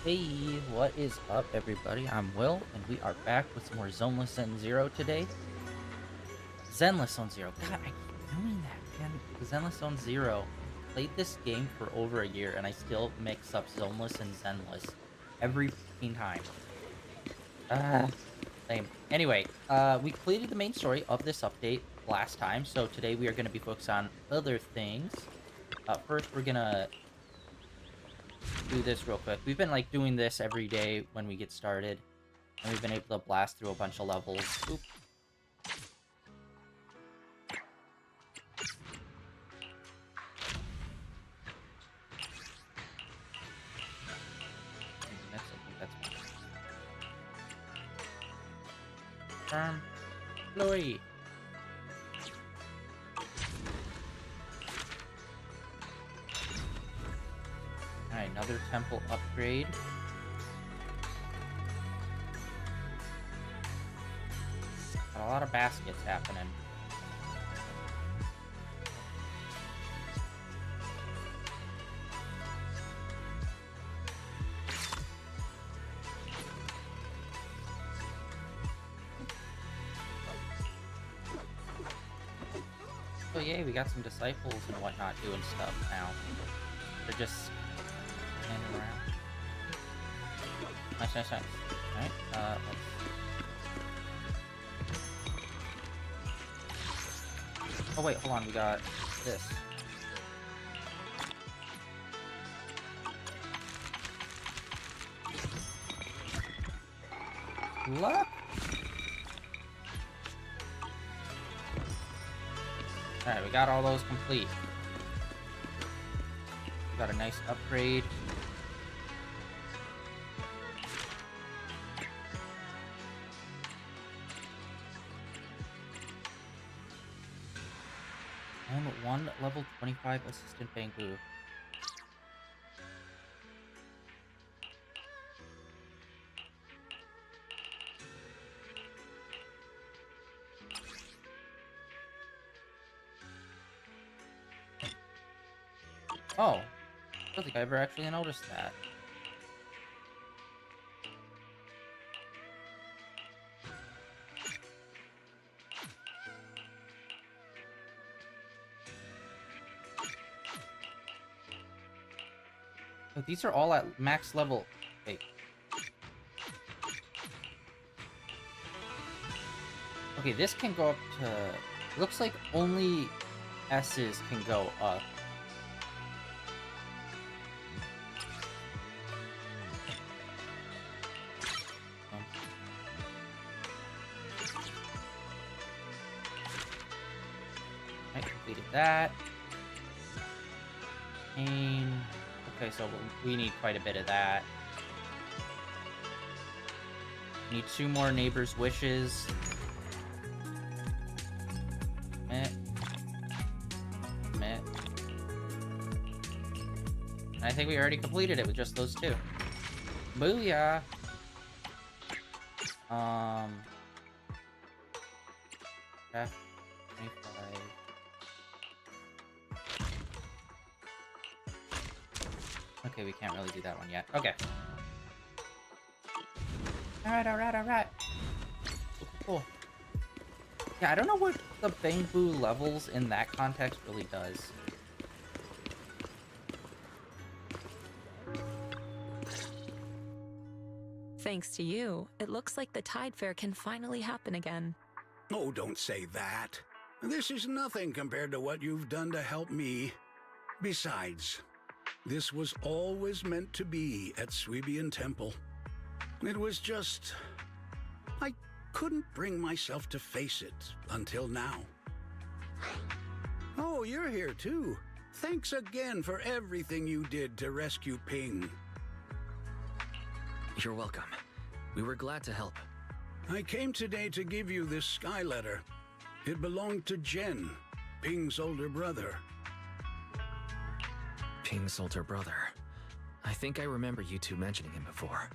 Hey, what is up, everybody? I'm Will, and we are back with some more Zoneless Zone Zero today. Zenless Zone Zero. God, I keep doing that, man. Zenless Zone Zero. Played this game for over a year, and I still mix up Zoneless and Zenless every freaking time. Ah, same. Anyway, we completed the main story of this update last time, so today we are going to be focused on other things. First, we're gonna do this real quick. We've been like doing this every day when we get started. And we've been able to blast through a bunch of levels. Oop. I think that's Charm. Louis. Alright, another temple upgrade. Got a lot of baskets happening. Oh yay, we got some disciples and whatnot doing stuff now. They're just standing around. Nice, nice, nice. Alright, oh wait, hold on, we got this. Luck? Alright, we got all those complete. We got a nice upgrade. And one level 25 assistant bamboo. Oh, I don't think I ever actually noticed that. Oh, these are all at max level. Wait. Okay, this can go up to... Looks like only S's can go up. I completed that. And... Okay, so we need quite a bit of that. Need 2 more neighbors' wishes. Meh. Meh. And I think we already completed it with just those 2. Booyah! Craft 25. Okay, we can't really do that one yet. Okay. Alright, alright, alright. Cool. Yeah, I don't know what the bamboo levels in that context really does. Thanks to you, it looks like the Tide Fair can finally happen again. Oh, don't say that. This is nothing compared to what you've done to help me. Besides, this was always meant to be at Sweebian Temple. It was just... I couldn't bring myself to face it until now. Oh, you're here too. Thanks again for everything you did to rescue Ping. You're welcome. We were glad to help. I came today to give you this sky letter. It belonged to Jen, Ping's older brother. Ping's older brother. I think I remember you two mentioning him before.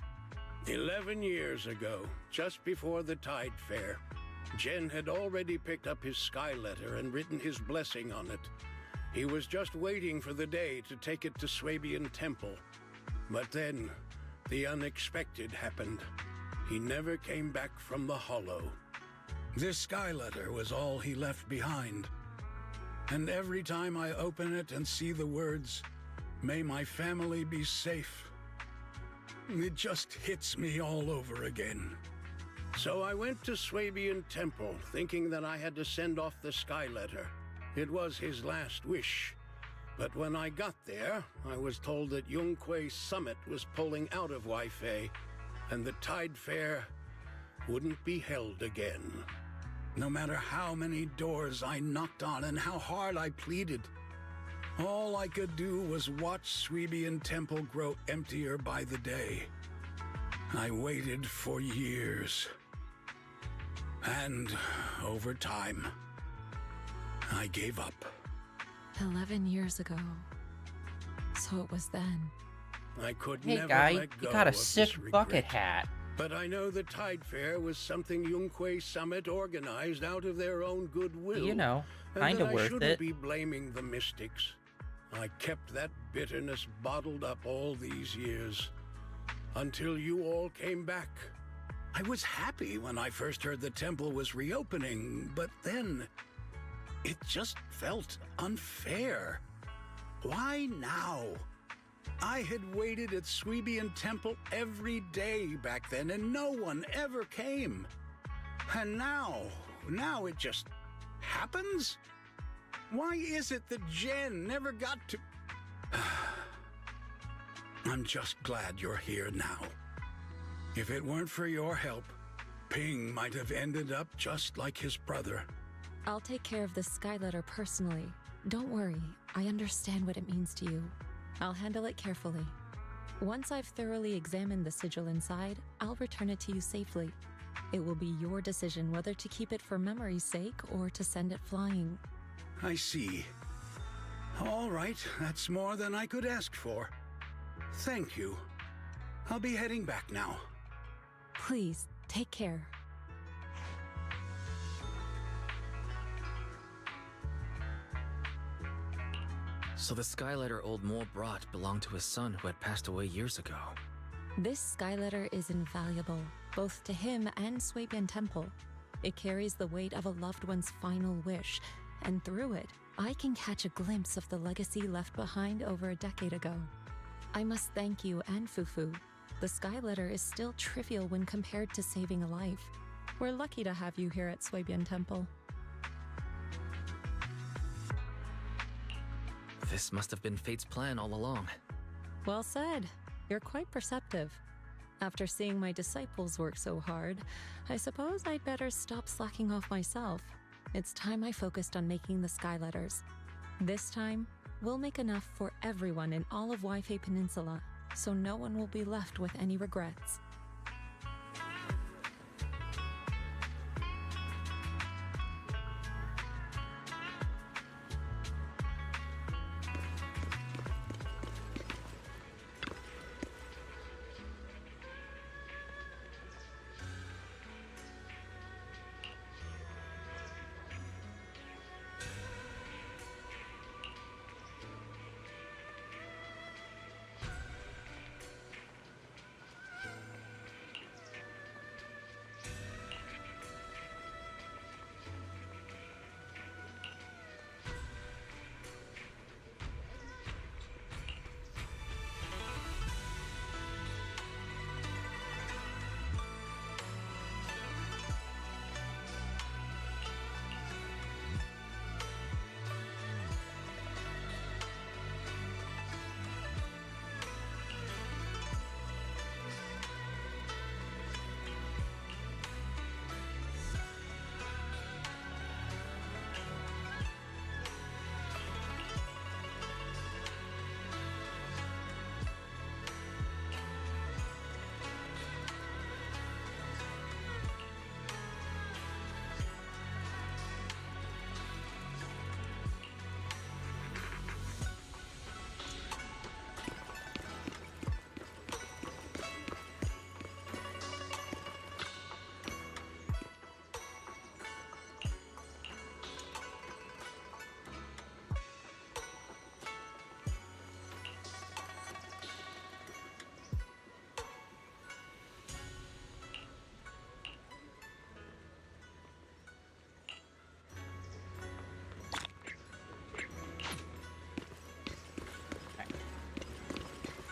11 years ago, just before the Tide Fair, Jen had already picked up his sky letter and written his blessing on it. He was just waiting for the day to take it to Swabian Temple. But then, The unexpected happened. He never came back from the hollow. This sky letter was all he left behind. And every time I open it and see the words, "May my family be safe," it just hits me all over again. So I went to Swabian Temple, thinking that I had to send off the sky letter. It was his last wish. But when I got there, I was told that Yunque Summit was pulling out of Waifei, and the Tide Fair wouldn't be held again. No matter how many doors I knocked on and how hard I pleaded, all I could do was watch Swabian Temple grow emptier by the day. I waited for years. And over time, I gave up. 11 years ago. So it was then. I could Hey never guy, let go you got a of sick this bucket regret. hat. But I know the Tide Fair was something Yunque Summit organized out of their own goodwill. You know, and kinda that I worth shouldn't it. be blaming the mystics. I kept that bitterness bottled up all these years, until you all came back. I was happy when I first heard the temple was reopening, but then it just felt unfair. Why now? I had waited at Swabian Temple every day back then, and no one ever came. And now it just happens? Why is it that Jen never got to... I'm just glad you're here now. If it weren't for your help, Ping might have ended up just like his brother. I'll take care of the sky letter personally. Don't worry, I understand what it means to you. I'll handle it carefully. Once I've thoroughly examined the sigil inside, I'll return it to you safely. It will be your decision whether to keep it for memory's sake or to send it flying. I see. All right, that's more than I could ask for. Thank you. I'll be heading back now. Please, take care. So the sky letter old Mole brought belonged to his son who had passed away years ago. This sky letter is invaluable, both to him and Swabian Temple. It carries the weight of a loved one's final wish, and through it, I can catch a glimpse of the legacy left behind over a decade ago. I must thank you and Fufu. The sky letter is still trivial when compared to saving a life. We're lucky to have you here at Swabian Temple. This must have been fate's plan all along. Well said. You're quite perceptive. After seeing my disciples work so hard, I suppose I'd better stop slacking off myself. It's time I focused on making the sky letters. This time, we'll make enough for everyone in all of Waifei Peninsula, so no one will be left with any regrets.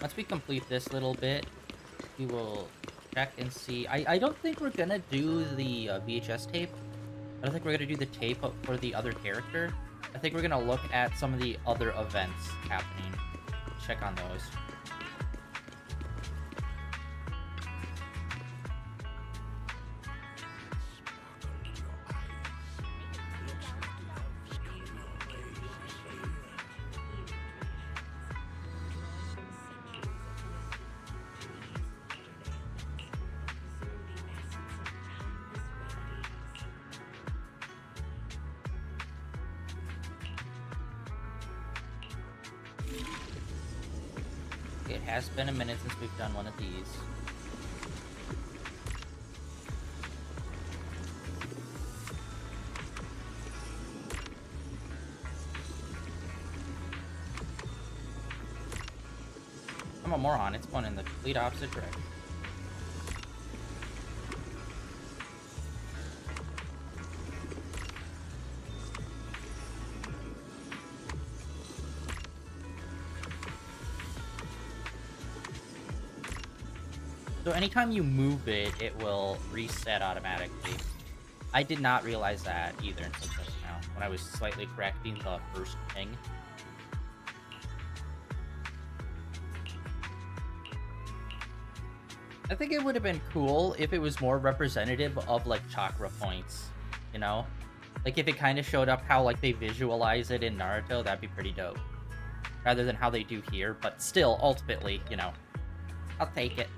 Once we complete this little bit, we will check and see. I don't think we're gonna do the VHS tape. I don't think we're gonna do the tape for the other character. I think we're gonna look at some of the other events happening. Check on those. It has been a minute since we've done one of these. I'm a moron. It's going in the complete opposite direction. So anytime you move it, it will reset automatically. I did not realize that either until just now, when I was slightly correcting the first thing. I think it would have been cool if it was more representative of, like, chakra points, you know? Like, if it kind of showed up how, like, they visualize it in Naruto, that'd be pretty dope. Rather than how they do here, but still, ultimately, you know, I'll take it.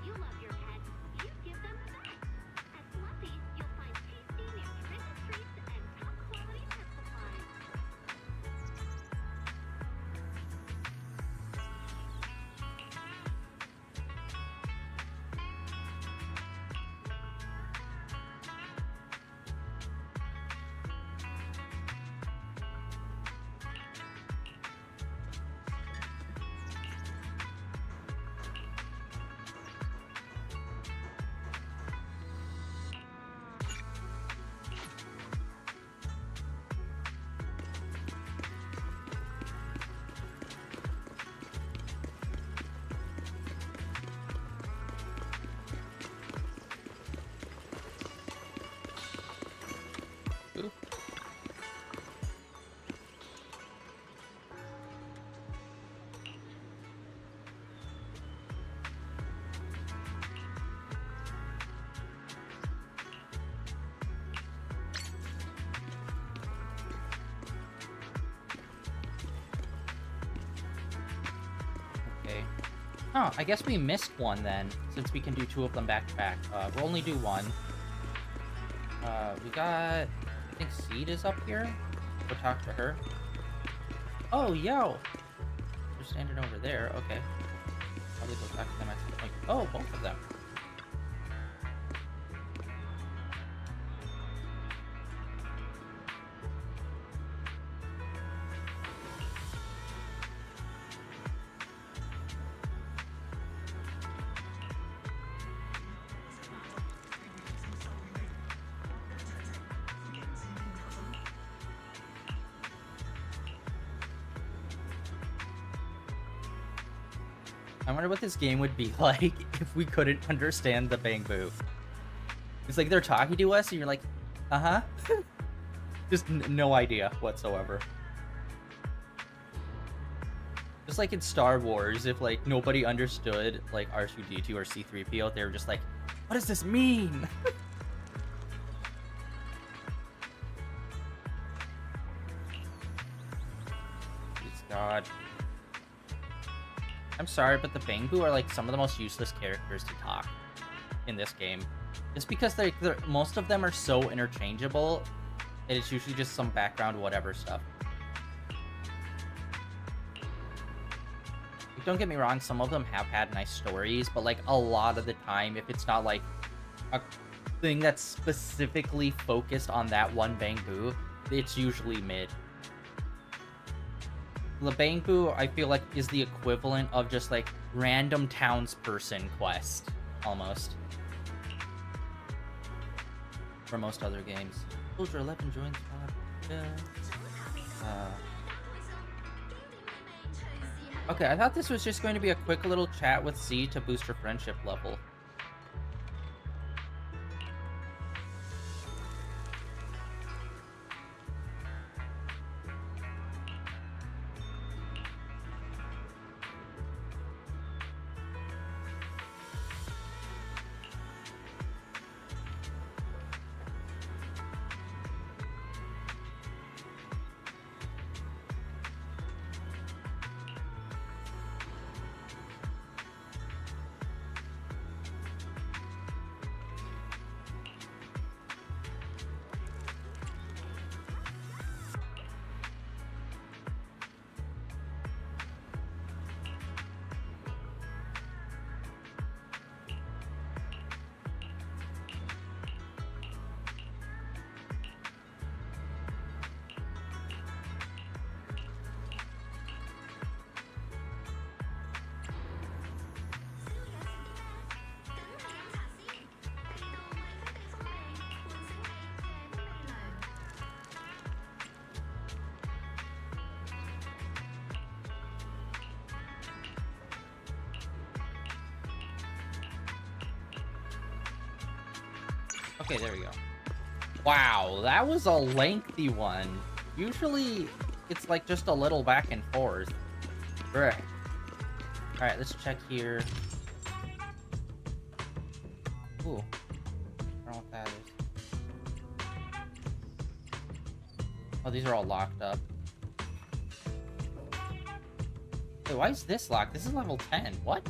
Ooh. Okay. Oh, I guess we missed one then, since we can do two of them back to back. We'll only do one. We got... I think Seed is up here. Go talk to her. Oh, yo! They're standing over there. Okay. Probably go talk to them at some point. Oh, both of them. I wonder what this game would be like if we couldn't understand the Bang Boo. It's like they're talking to us and you're like, uh-huh. Just no idea whatsoever. Just like in Star Wars, if like nobody understood like R2-D2 or C-3PO, they were just like, what does this mean? Please God. I'm sorry, but the Bang Boo are like some of the most useless characters to talk in this game. It's because most of them are so interchangeable, and it's usually just some background whatever stuff. Like, don't get me wrong, some of them have had nice stories, but like a lot of the time, if it's not like a thing that's specifically focused on that one Bang Boo, it's usually mid. The Bang Boo, I feel like, is the equivalent of just, like, random townsperson quest, almost. For most other games. Soldier 11 joins squad. Okay, I thought this was just going to be a quick little chat with Z to boost her friendship level. Okay, there we go. Wow, that was a lengthy one. Usually, it's like just a little back and forth. Right. Alright, let's check here. Ooh. I don't know what that is. Oh, these are all locked up. Wait, why is this locked? This is level 10. What?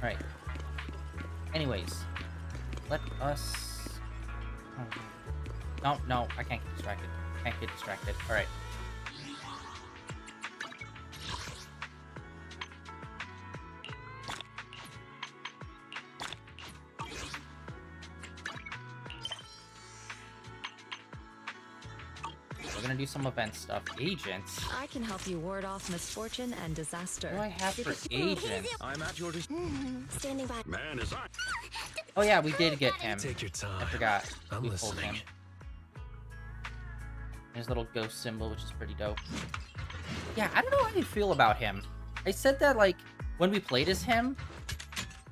Alright. Anyways, let us... Oh, no, I can't get distracted. Can't get distracted. Alright. We're gonna do some event stuff. Agents? I can help you ward off misfortune and disaster. What do I have for agents? I'm at your Standing by. man is I. Oh yeah, we did get him. Take your time. I forgot. I'm We pulled listening. him. His little ghost symbol, which is pretty dope. Yeah, I don't know how you feel about him. I said that, like, when we played as him,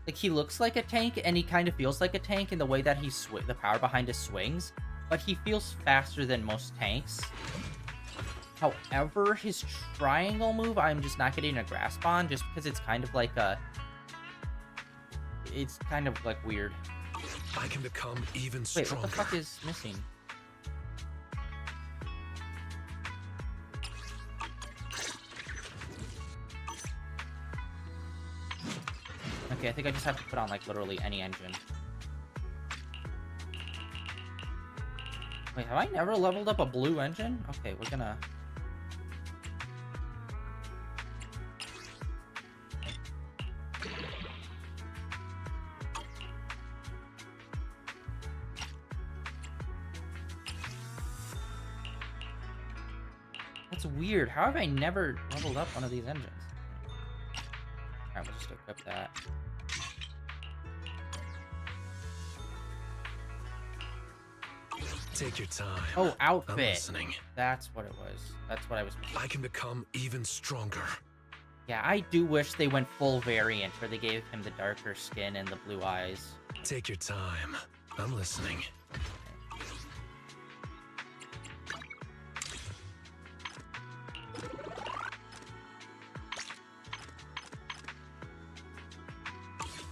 like, he looks like a tank, and he kind of feels like a tank in the way that he the power behind his swings, but he feels faster than most tanks. However, his triangle move, I'm just not getting a grasp on, just because it's kind of like a... It's kind of, like, weird. I can become even Wait, stronger. what the fuck is missing? Okay, I think I just have to put on, like, literally any engine. Wait, have I never leveled up a blue engine? Okay, we're gonna... That's weird. How have I never leveled up one of these engines? Alright, we'll just equip that. Take your time. Oh, I'm outfit. listening. That's what it was. That's what I was missing. I can become even stronger. Yeah, I do wish they went full variant, where they gave him the darker skin and the blue eyes. Take your time. I'm listening.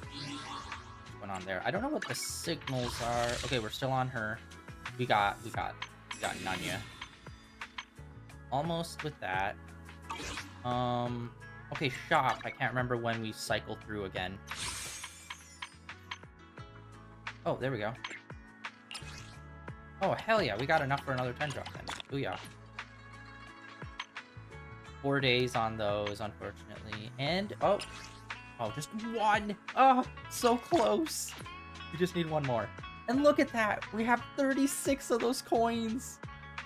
What's going on there? I don't know what the signals are. Okay, we're still on her. We got Nanya. Almost with that. Okay, shop. I can't remember when we cycle through again. Oh, there we go. Oh, hell yeah, we got enough for another 10 drop then. Booyah. 4 days on those, unfortunately. And, oh, just one. Oh, so close. We just need one more. And look at that. We have 36 of those coins.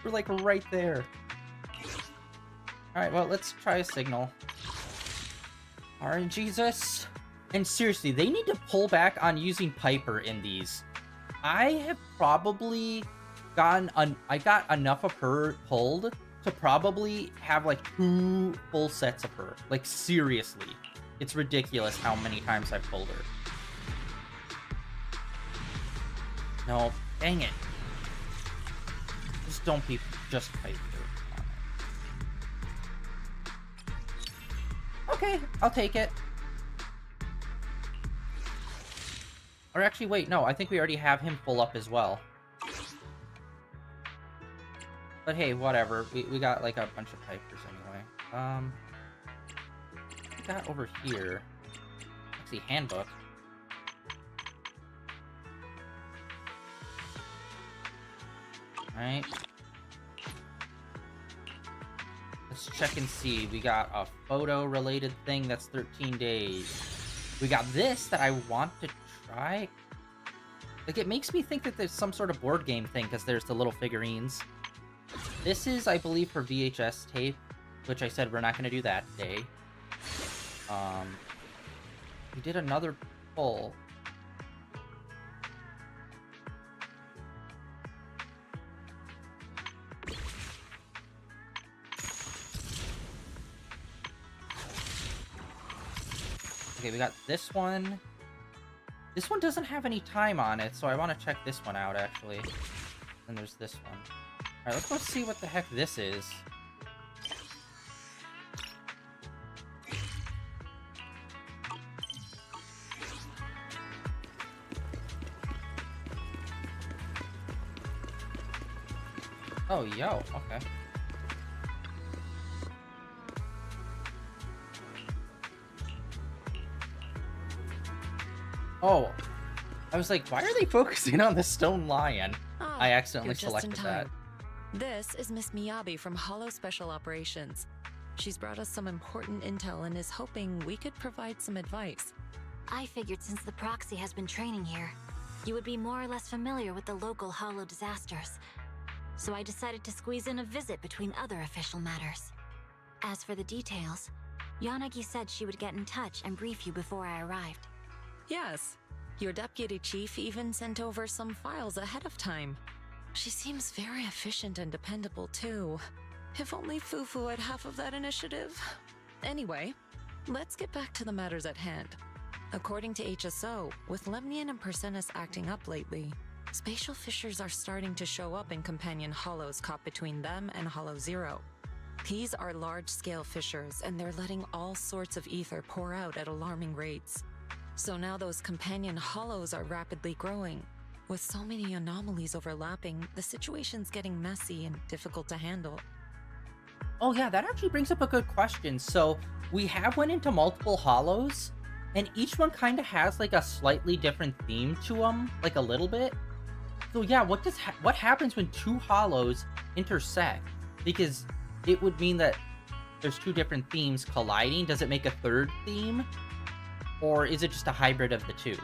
We're like right there. All right, well, let's try a signal. RNGesus. And seriously, they need to pull back on using Piper in these. I have probably I got enough of her pulled to probably have like 2 full sets of her. Like, seriously. It's ridiculous how many times I've pulled her. No, dang it. Just don't be just Piper. Okay, I'll take it. Or actually, wait, no, I think we already have him full up as well. But hey, whatever. We got like a bunch of Pipers anyway. We got over here. Actually, handbook. Alright. Let's check and see. We got a photo-related thing that's 13 days. We got this that I want to try. Like, it makes me think that there's some sort of board game thing, because there's the little figurines. This is, I believe, for VHS tape, which I said we're not going to do that day. We did another pull. Okay, we got this one. This one doesn't have any time on it, so I want to check this one out, actually. And there's this one. Alright, let's go see what the heck this is. Oh, yo, okay. Oh, I was like, why are they focusing on the stone lion? I accidentally you're just in selected that. time. This is Miss Miyabi from Hollow Special Operations. She's brought us some important intel and is hoping we could provide some advice. I figured since the proxy has been training here, you would be more or less familiar with the local Hollow disasters. So I decided to squeeze in a visit between other official matters. As for the details, Yanagi said she would get in touch and brief you before I arrived. Yes, your deputy chief even sent over some files ahead of time. She seems very efficient and dependable too. If only Fufu had half of that initiative. Anyway, let's get back to the matters at hand. According to HSO, with Lemnian and Persenis acting up lately, spatial fissures are starting to show up in companion hollows caught between them and Hollow Zero. These are large-scale fissures, and they're letting all sorts of ether pour out at alarming rates. So now those companion hollows are rapidly growing. With so many anomalies overlapping, the situation's getting messy and difficult to handle. Oh yeah, that actually brings up a good question. So we have went into multiple hollows, and each one kind of has like a slightly different theme to them, like a little bit. So yeah, what happens when 2 hollows intersect? Because it would mean that there's 2 different themes colliding. Does it make a 3rd theme? Or is it just a hybrid of the 2?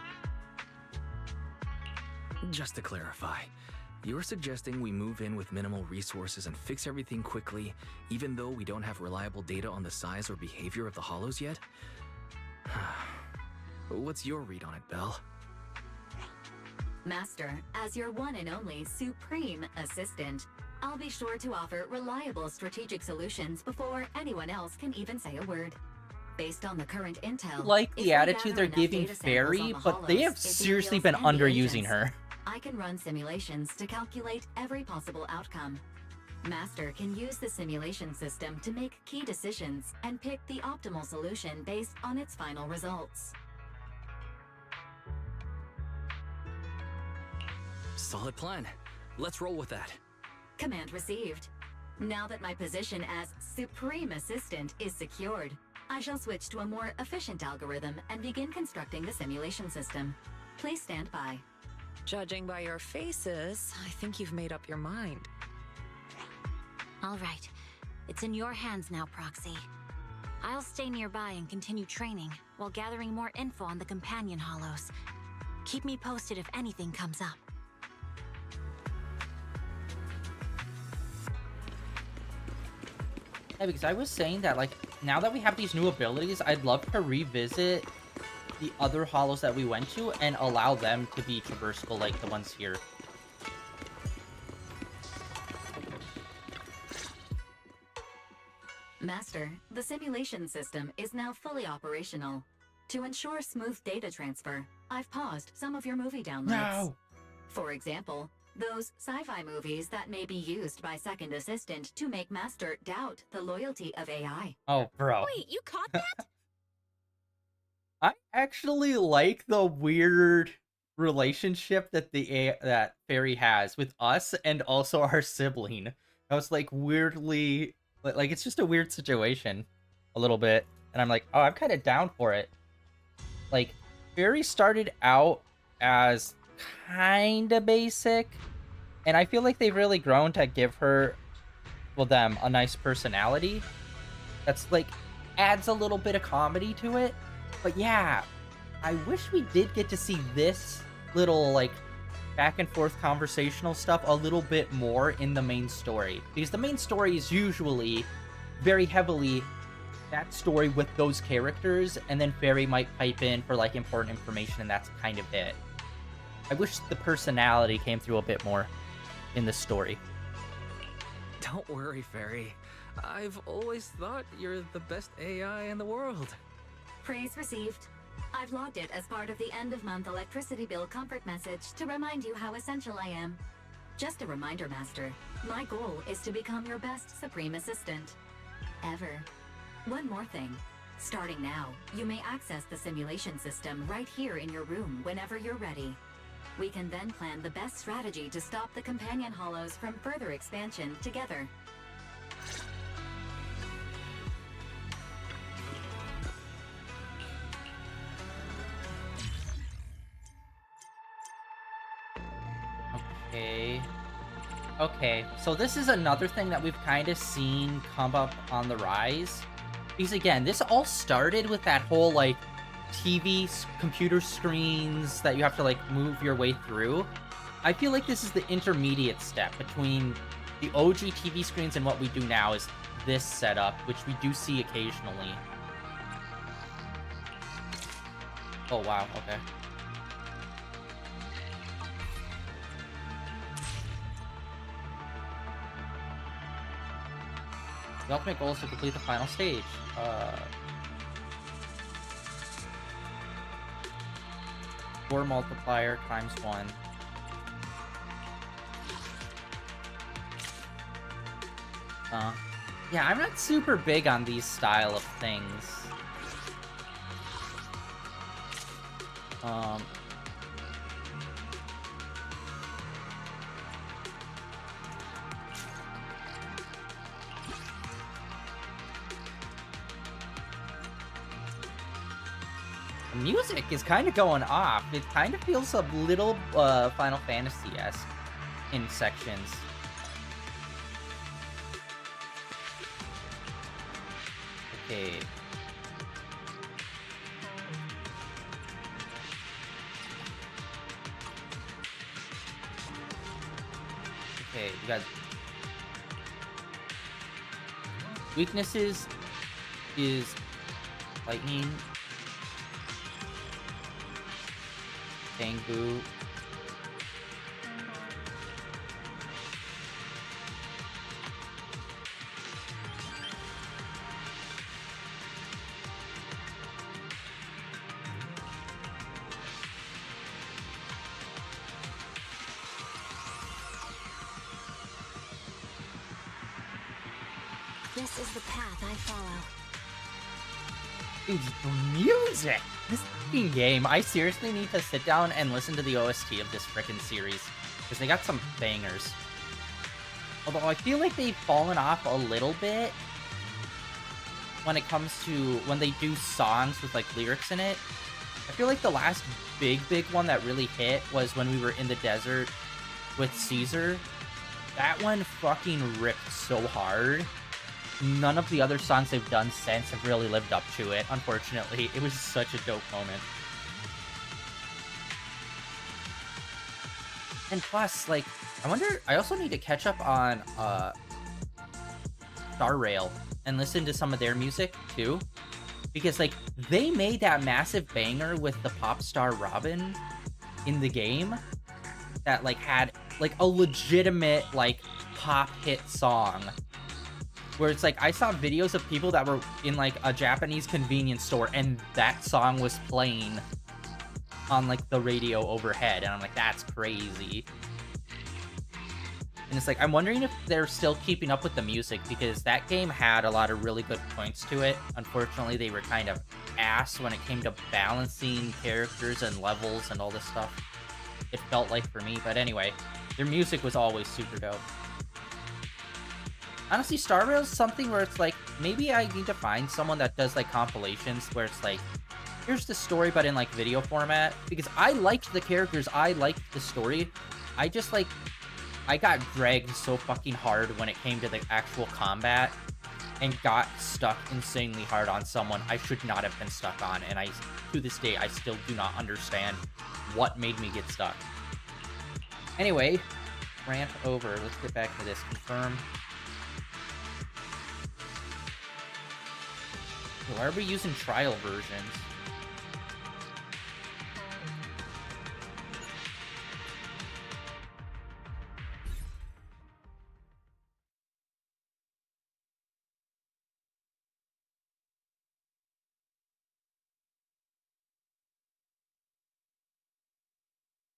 Just to clarify, you're suggesting we move in with minimal resources and fix everything quickly, even though we don't have reliable data on the size or behavior of the hollows yet? What's your read on it, Belle? Master, as your one and only supreme assistant, I'll be sure to offer reliable strategic solutions before anyone else can even say a word. Based on the current intel, Like if the we attitude gather they're enough giving data samples Fairy, on the but they have hollows, seriously Ethereals, been and the underusing agents, her. I can run simulations to calculate every possible outcome. Master can use the simulation system to make key decisions and pick the optimal solution based on its final results. Solid plan. Let's roll with that. Command received. Now that my position as Supreme Assistant is secured, I shall switch to a more efficient algorithm and begin constructing the simulation system. Please stand by. Judging by your faces, I think you've made up your mind. All right, it's in your hands now, Proxy. I'll stay nearby and continue training while gathering more info on the companion hollows. Keep me posted if anything comes up. Yeah, because I was saying that, like, now that we have these new abilities, I'd love to revisit the other hollows that we went to and allow them to be traversable like the ones here. Master, the simulation system is now fully operational. To ensure smooth data transfer, I've paused some of your movie downloads. No! For example, those sci-fi movies that may be used by Second Assistant to make Master doubt the loyalty of AI. Oh, bro. Wait, you caught that? I actually like the weird relationship that that Fairy has with us and also our sibling. I was like weirdly like it's just a weird situation a little bit, and I'm like, oh, I'm kind of down for it. Like, Fairy started out as kind of basic, and I feel like they've really grown to give her, well, them, a nice personality that's like adds a little bit of comedy to it. But yeah, I wish we did get to see this little, like, back and forth conversational stuff a little bit more in the main story. Because the main story is usually very heavily that story with those characters, and then Fairy might pipe in for, like, important information, and that's kind of it. I wish the personality came through a bit more in the story. Don't worry, Fairy. I've always thought you're the best AI in the world. Praise received. I've logged it as part of the end-of-month electricity bill comfort message to remind you how essential I am. Just a reminder, Master. My goal is to become your best Supreme Assistant. Ever. One more thing. Starting now, you may access the simulation system right here in your room whenever you're ready. We can then plan the best strategy to stop the companion hollows from further expansion together. Okay, so this is another thing that we've kind of seen come up on the rise. Because again, this all started with that whole, like, computer screens that you have to, like, move your way through. I feel like this is the intermediate step between the OG TV screens and what we do now is this setup, which we do see occasionally. Oh, wow, okay. The ultimate goal is to complete the final stage. Score multiplier times 1. Yeah, I'm not super big on these style of things. The music is kind of going off. It kind of feels a little Final Fantasy-esque in sections. Okay. Okay, you guys. Weaknesses is lightning, Tengu, This is the path I follow. Dude, the music! This fucking game, I seriously need to sit down and listen to the OST of this frickin' series. Because they got some bangers. Although I feel like they've fallen off a little bit when it comes to when they do songs with, like, lyrics in it. I feel like the last big one that really hit was when we were in the desert with Caesar. That one fucking ripped so hard. None of the other songs they've done since have really lived up to it, unfortunately. It was such a dope moment. And plus, like, I also need to catch up on Star Rail and listen to some of their music, too. because like they made that massive banger with the pop star Robin in the game that like had like a legitimate like pop hit song where it's like I saw videos of people that were in like a Japanese convenience store and that song was playing on like the radio overhead, and I'm like, that's crazy. And it's like, I'm wondering if they're still keeping up with the music, because that game had a lot of really good points to it. Unfortunately, they were kind of ass when it came to balancing characters and levels and all this stuff. It felt like for me, but anyway, their music was always super dope. Honestly, Star Rail is something where it's like, maybe I need to find someone that does like compilations where it's like, here's the story, but in like video format, because I liked the characters, I liked the story. I just like, I got dragged so fucking hard when it came to the actual combat and got stuck insanely hard on someone I should not have been stuck on. And I, to this day, I still do not understand what made me get stuck. Anyway, rant over. Let's get back to this. Confirm. Why are we using trial versions?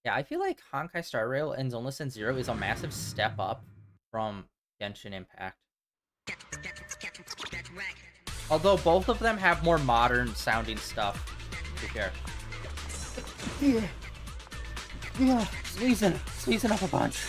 Yeah, I feel like Honkai Star Rail and Zenless Zone Zero is a massive step up from Genshin Impact. Although both of them have more modern sounding stuff, to be fair. Yeah, squeezing up a bunch.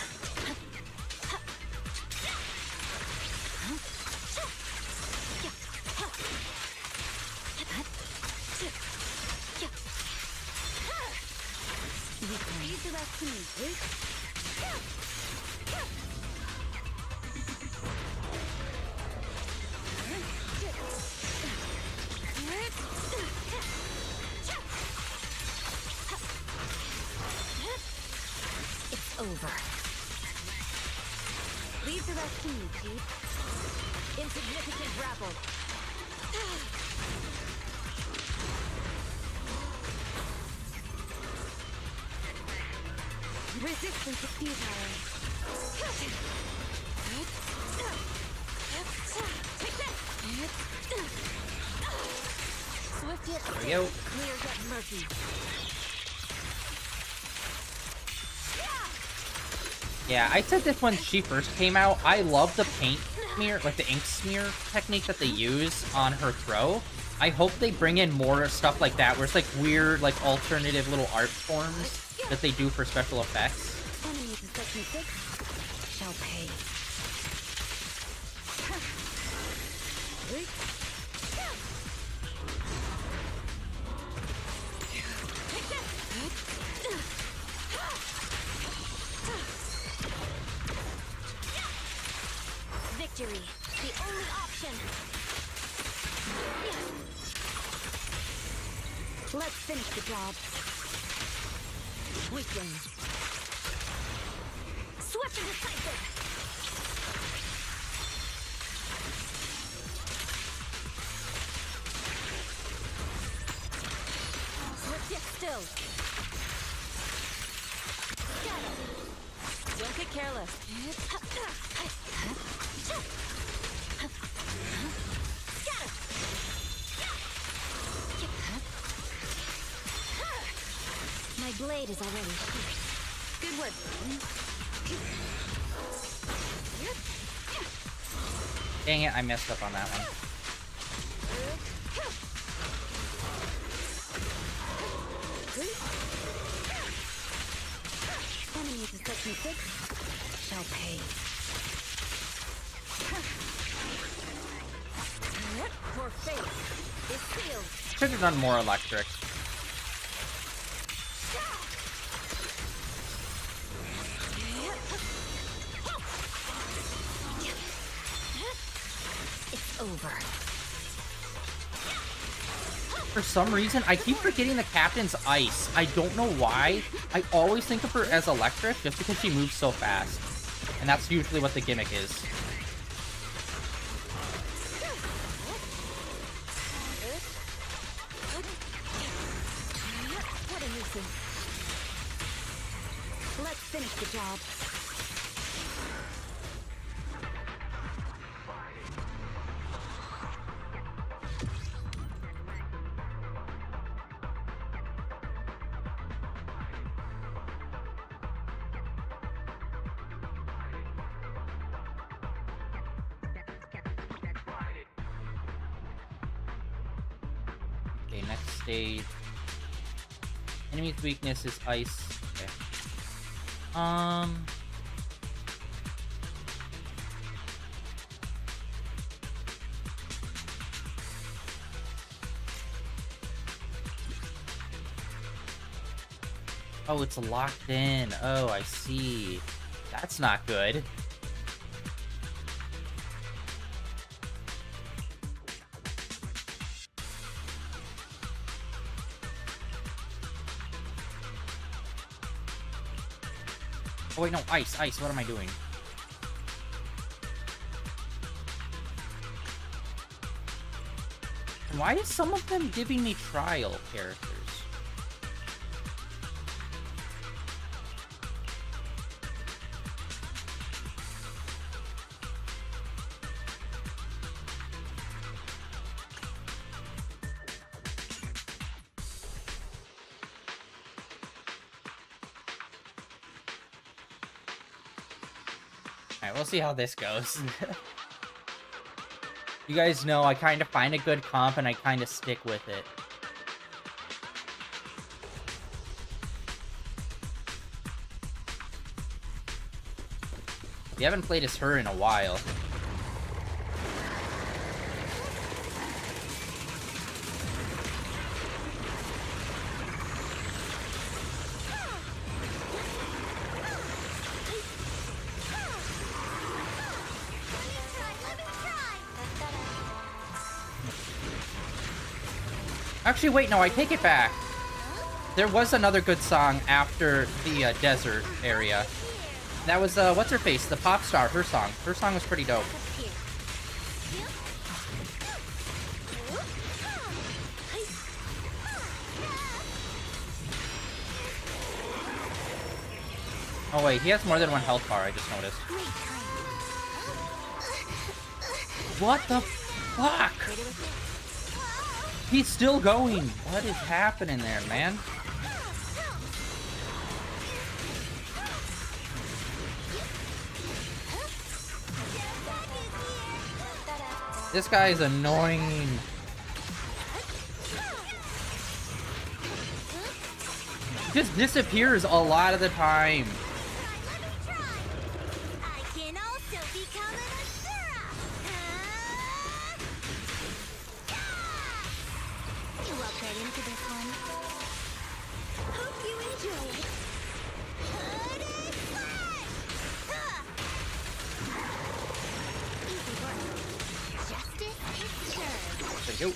It's over. Leave the rest to me, Chief. Insignificant rabble. Resistance is futile. Swift yet There we go. clear yet murky. Yeah, I said this when she first came out. I love the paint smear, like the ink smear technique that they use on her throw. I hope they bring in more stuff like that, where it's like weird, like alternative little art forms that they do for special effects. Enemy to set me sick shall pay. Victory, the only option. Let's finish the job. Weaken. Swift and decisive. Swift yet still. Scatter. Don't get careless. My blade is already here. Good work. Dang it, I messed up on that one. Enemy to set me sick shall pay. For fate is sealed. Should have done more electric. It's over. For some reason, I keep forgetting the captain's ice. I don't know why. I always think of her as electric just because she moves so fast. And that's usually what the gimmick is. Let's finish the job. Okay, next stage. Enemy's weakness is ice. Okay. Oh, it's locked in. Oh, I see. That's not good. Oh, wait, no. Ice, ice. What am I doing? And why is some of them giving me trial characters? Alright, we'll see how this goes. You guys know I kind of find a good comp and I kind of stick with it. We haven't played as her in a while. Actually, wait, no, I take it back. There was another good song after the desert area. That was, what's-her-face, the pop star, her song. Her song was pretty dope. Oh, wait, he has more than one health bar, I just noticed. What the fuck? He's still going. What is happening there, man? This guy is annoying. Just disappears a lot of the time. Yo.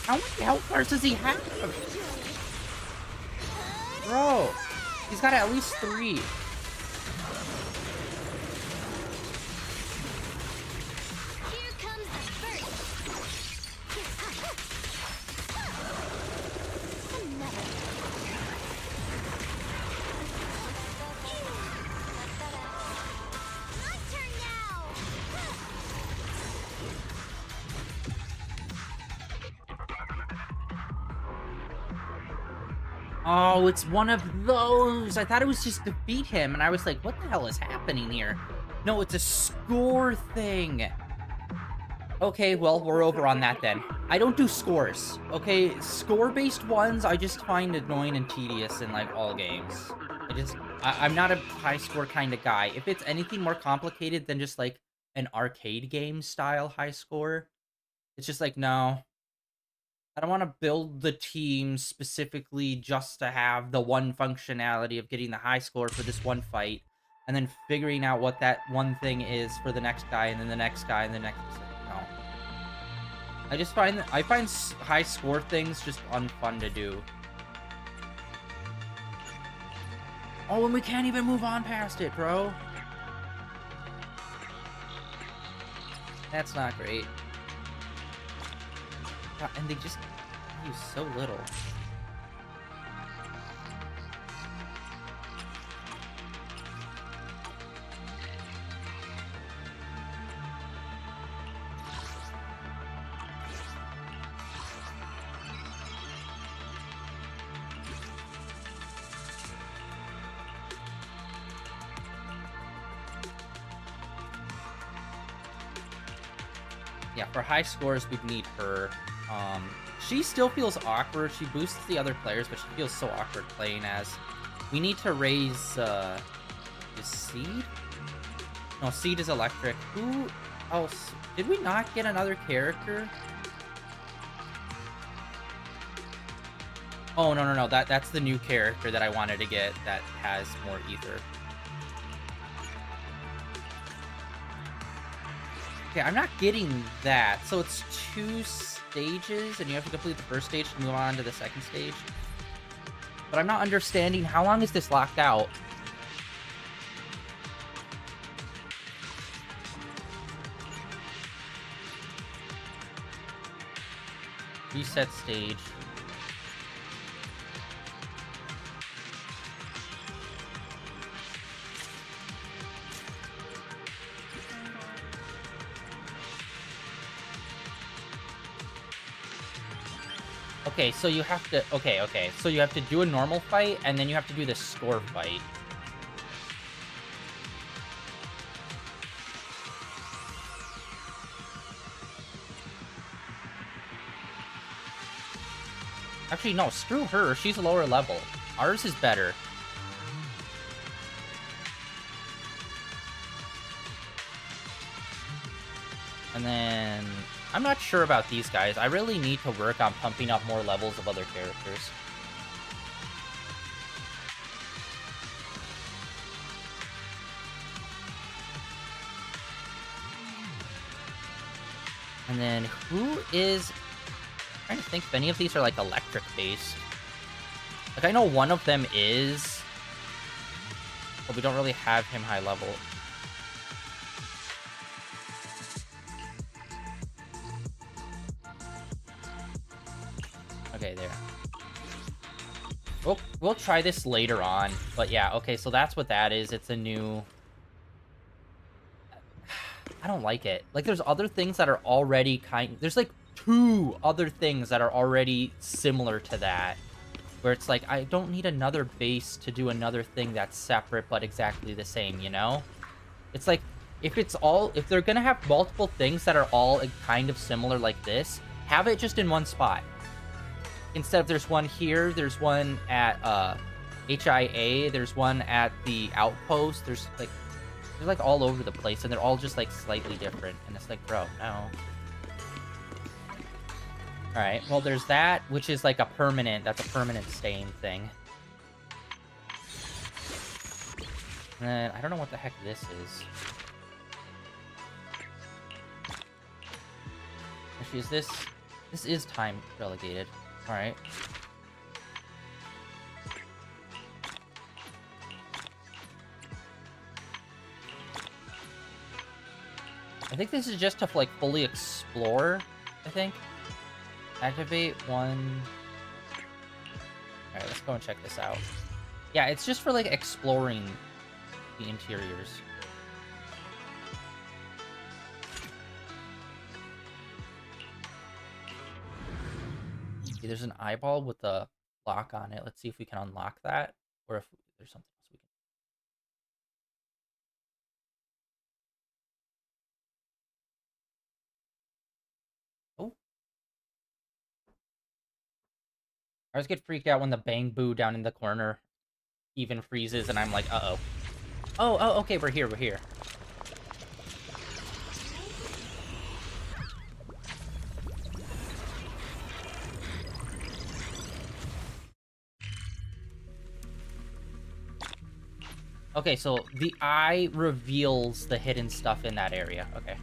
How many health bars does he have? Bro, he's got at least 3. Oh, it's one of those. I thought it was just defeat him, and I was like, what the hell is happening here? No, it's a score thing. Okay, well, we're over on that then. I don't do scores, okay? Score-based ones, I just find annoying and tedious in, like, all games. I'm not a high-score kind of guy. If it's anything more complicated than just, like, an arcade game style high score, it's just like, no. I don't want to build the team specifically just to have the one functionality of getting the high score for this one fight, and then figuring out what that one thing is for the next guy, and then the next guy, and the next. No. I find high score things just unfun to do. Oh, and we can't even move on past it, bro. That's not great. God, and they just use so little. Yeah, for high scores, we'd need her. She still feels awkward. She boosts the other players, but she feels so awkward playing as. We need to raise, is Seed? No, Seed is electric. Who else? Did we not get another character? Oh, no. That's the new character that I wanted to get that has more ether. Okay, I'm not getting that. So it's 2 stages, and you have to complete the first stage to move on to the second stage. But I'm not understanding, how long is this locked out? Reset stage. Okay, so you have to... Okay. So you have to do a normal fight, and then you have to do the score fight. Actually, no, screw her. She's lower level. Ours is better. And then... I'm not sure about these guys. I really need to work on pumping up more levels of other characters. And then who is... I'm trying to think if any of these are like electric based. Like I know one of them is, but we don't really have him high level. Okay, there. We'll try this later on, but yeah, okay, so that's what that is. It's a new... I don't like it. Like, there's other things that are already there's, like, 2 other things that are already similar to that. Where it's like, I don't need another base to do another thing that's separate but exactly the same, you know? It's like, if they're gonna have multiple things that are all kind of similar like this, have it just in one spot. Instead of there's one here, there's one at HIA, there's one at the outpost, they're like all over the place, and they're all just like slightly different, and it's like, bro, no. Alright, well there's that, which is like that's a permanent staying thing. And then, I don't know what the heck this is. Actually, this is time relegated. Alright. I think this is just to, like, fully explore, I think. Activate 1... Alright, let's go and check this out. Yeah, it's just for, like, exploring the interiors. There's an eyeball with a lock on it. Let's see if we can unlock that, or if there's something else we can. Oh. I always get freaked out when the bang boo down in the corner even freezes, and I'm like, uh-oh. Oh, okay, we're here, we're here. Okay, so the eye reveals the hidden stuff in that area. Okay.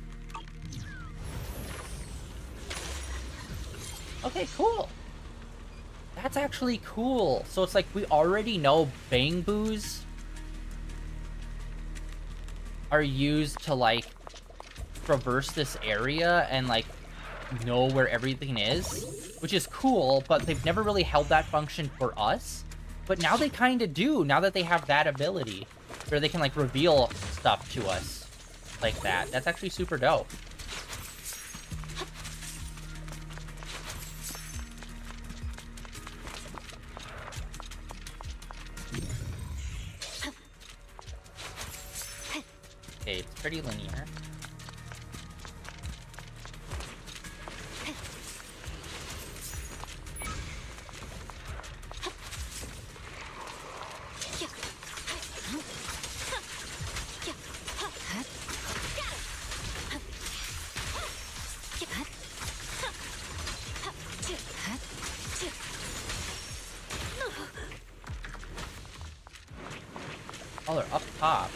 Okay, cool. That's actually cool. So it's like we already know bang boos are used to like traverse this area and like know where everything is, which is cool, but they've never really held that function for us. But now they kind of do, now that they have that ability where they can like reveal stuff to us like that. That's actually super dope. Okay, it's pretty linear. Oh, they're up top.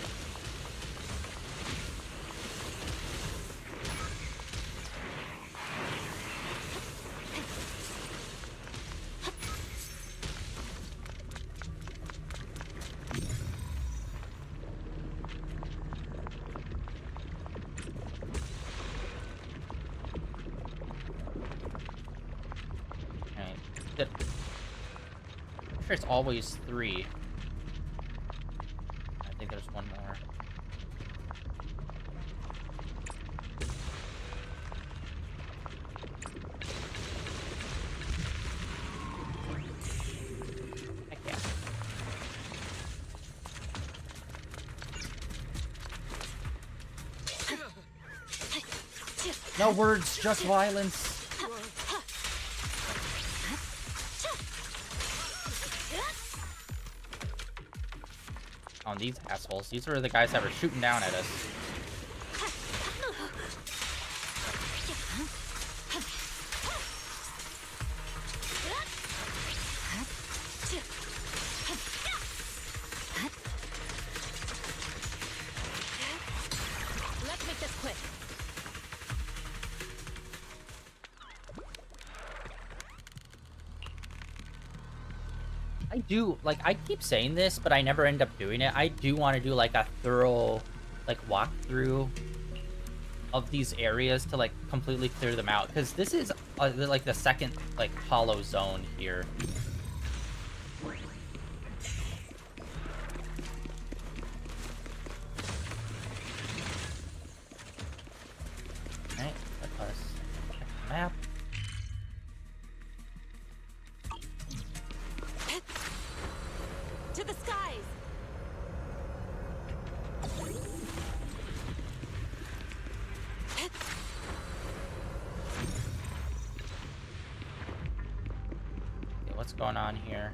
Alright. I'm sure it's always 3. I think there's one more. Heck yeah. No words, just violence. On these assholes. These were the guys that were shooting down at us. Let's make this quick. I do, like, I keep saying this, but I never end up doing it. I do want to do, like, a thorough, like, walkthrough of these areas to, like, completely clear them out. Because this is, like, the second, like, hollow zone here. Alright, let us check the map. To the skies! Okay, what's going on here?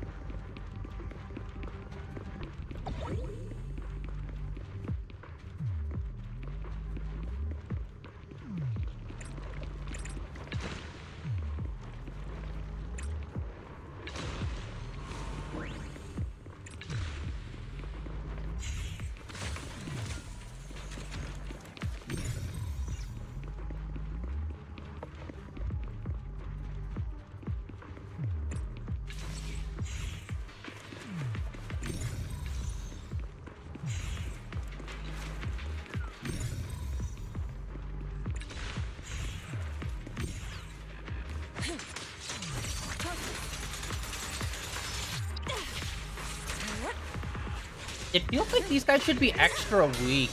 It feels like these guys should be extra weak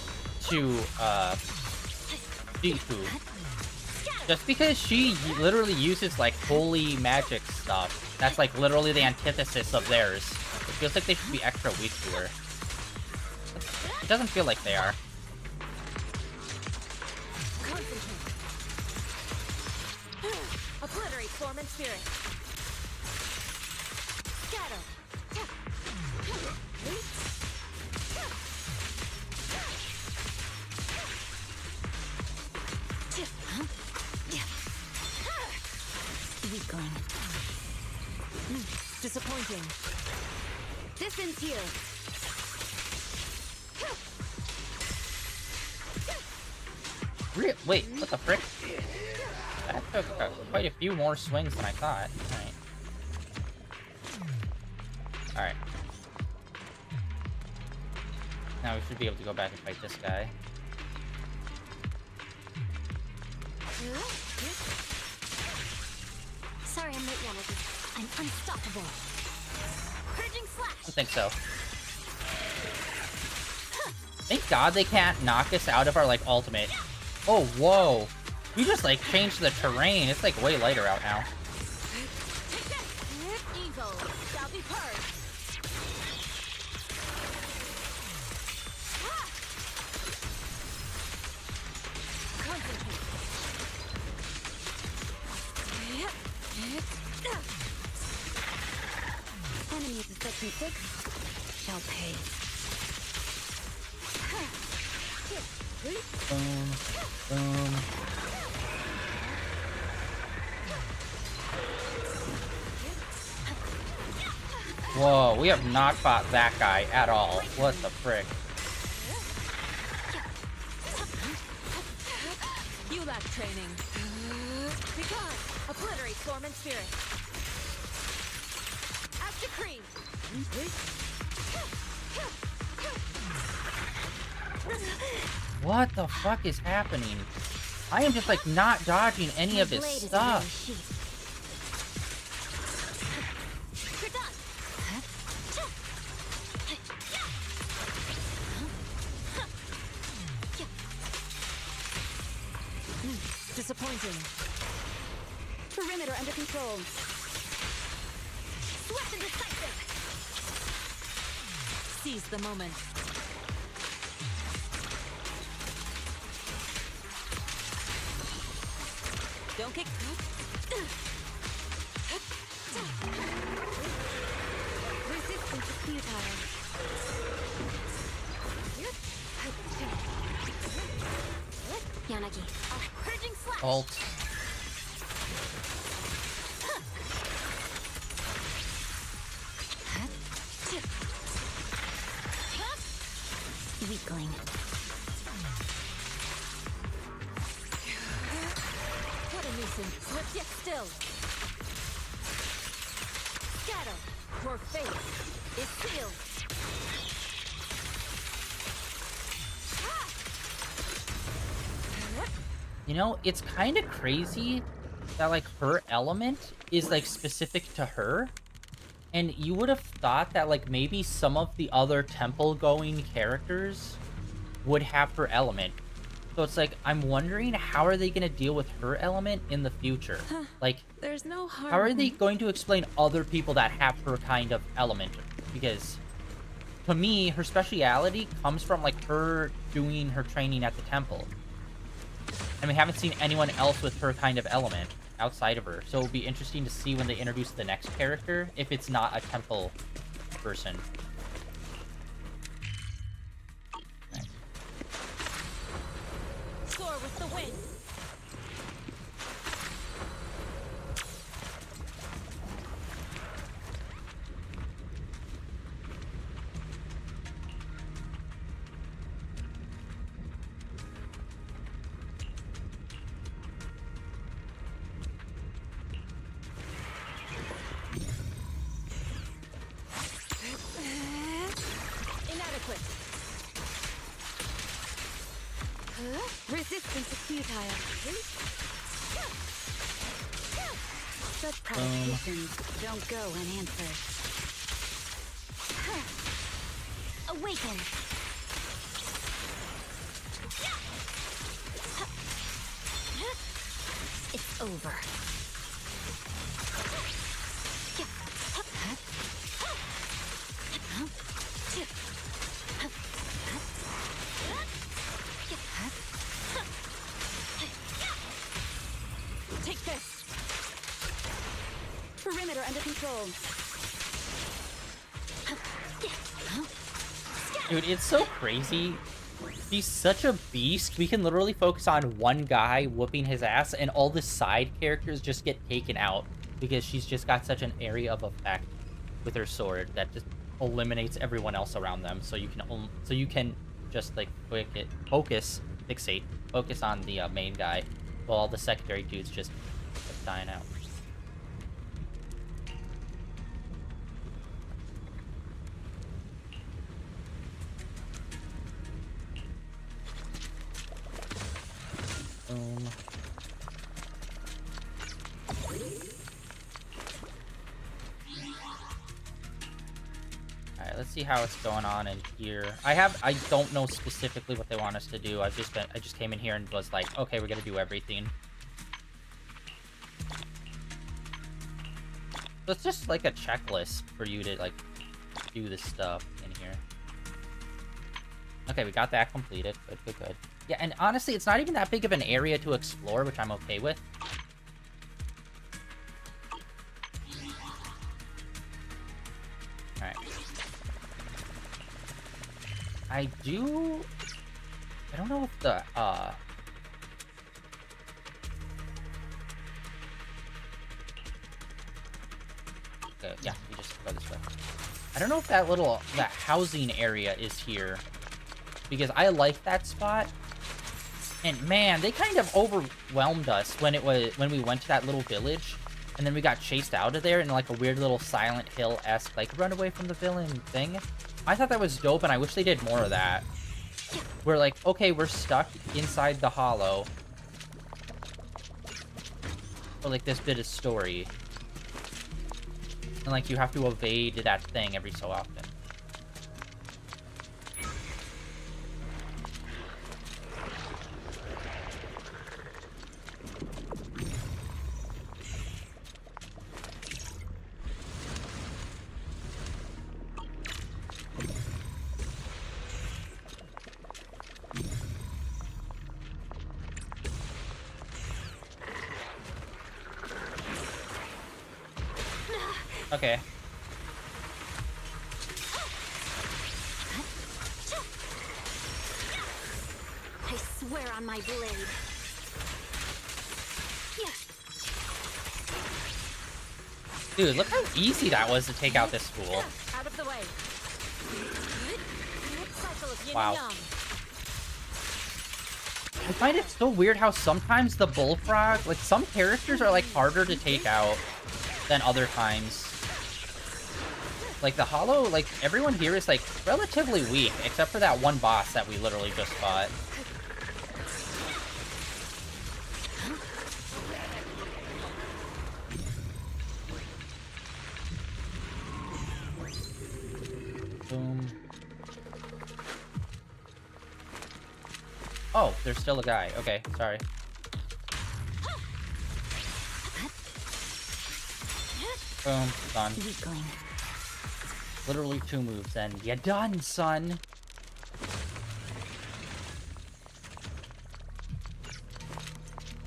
to, seafood. Just because she literally uses like holy magic stuff, that's like literally the antithesis of theirs. It feels like they should be extra weak to her. It doesn't feel like they are. Obliterate form and spirit. Scatter. Weakling. Disappointing. Distance here. Wait, what the frick? That took quite a few more swings than I thought. Alright. Now we should be able to go back and fight this guy. Sorry I'm late, Yanagi. I'm unstoppable. Purging slash. I think so. Thank God they can't knock us out of our, like, ultimate. Oh, whoa. We just, like, changed the terrain. It's, like, way lighter out now. Evil shall be purged. Enemies of Section 6 shall pay. Boom. Boom. Whoa, we have not fought that guy at all. What the frick? You lack training. Begone! Obliterate form and spirit. As decreed. What the fuck is happening? I am just like not dodging any of his stuff. Disappointing. Perimeter under control. Swift and decisive. Seize the moment. Don't kick. Resistance is futile. Yanagi. Purging slash. Alt. Weakling. What a nuisance. Swift yet still. Scatter. Your fate is sealed. You know, it's kind of crazy that like her element is like specific to her. And you would have thought that like maybe some of the other temple going characters would have her element. So it's like, I'm wondering how are they going to deal with her element in the future? Like, There's no harm. how are they going to explain other people that have her kind of element? Because to me, her speciality comes from like her doing her training at the temple. And we haven't seen anyone else with her kind of element outside of her. So it'll be interesting to see when they introduce the next character, if it's not a temple person. Score with the win. Inadequate. Resistance is futile. Such Boom. provocations don't go unanswered. Awaken! over. Take this! Perimeter under control. Dude, it's so crazy. He's such a beast. We can literally focus on one guy whooping his ass, and all the side characters just get taken out because she's just got such an area of effect with her sword that just eliminates everyone else around them. So you can just like focus on the main guy, while all the secondary dudes just keep dying out. Boom. Alright, let's see how it's going on in here. I don't know specifically what they want us to do. I just came in here and was like, okay, we're gonna do everything. So it's just like a checklist for you to like do this stuff in here. Okay, we got that completed. Good. Yeah, and honestly, it's not even that big of an area to explore, which I'm okay with. Alright. I don't know if the, okay, yeah, we just go this way. I don't know if that housing area is here, because I like that spot. And man, they kind of overwhelmed us when we went to that little village, and then we got chased out of there in like a weird little Silent Hill-esque like run away from the villain thing. I thought that was dope, and I wish they did more of that. We're like, okay, we're stuck inside the hollow for like this bit of story, and like you have to evade that thing every so often. Okay. I swear on my blade. Dude, look how easy that was to take out this fool. Out of the way. Cycle of yin Wow. and yang. I find it so weird how sometimes the bullfrog, like some characters are like harder to take out than other times. Like the hollow, like everyone here is like relatively weak, except for that one boss that we literally just fought. Boom. Oh, there's still a guy. Okay, sorry. Boom, done. Weakling. Literally 2 moves and you're done, son.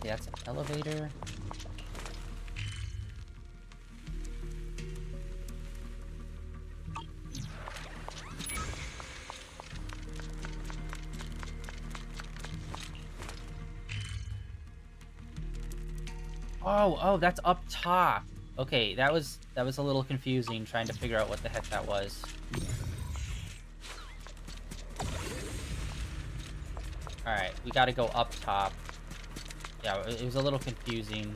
Yeah, that's an elevator. Oh, that's up top. Okay, that was a little confusing trying to figure out what the heck that was. Alright, we gotta go up top. Yeah, it was a little confusing.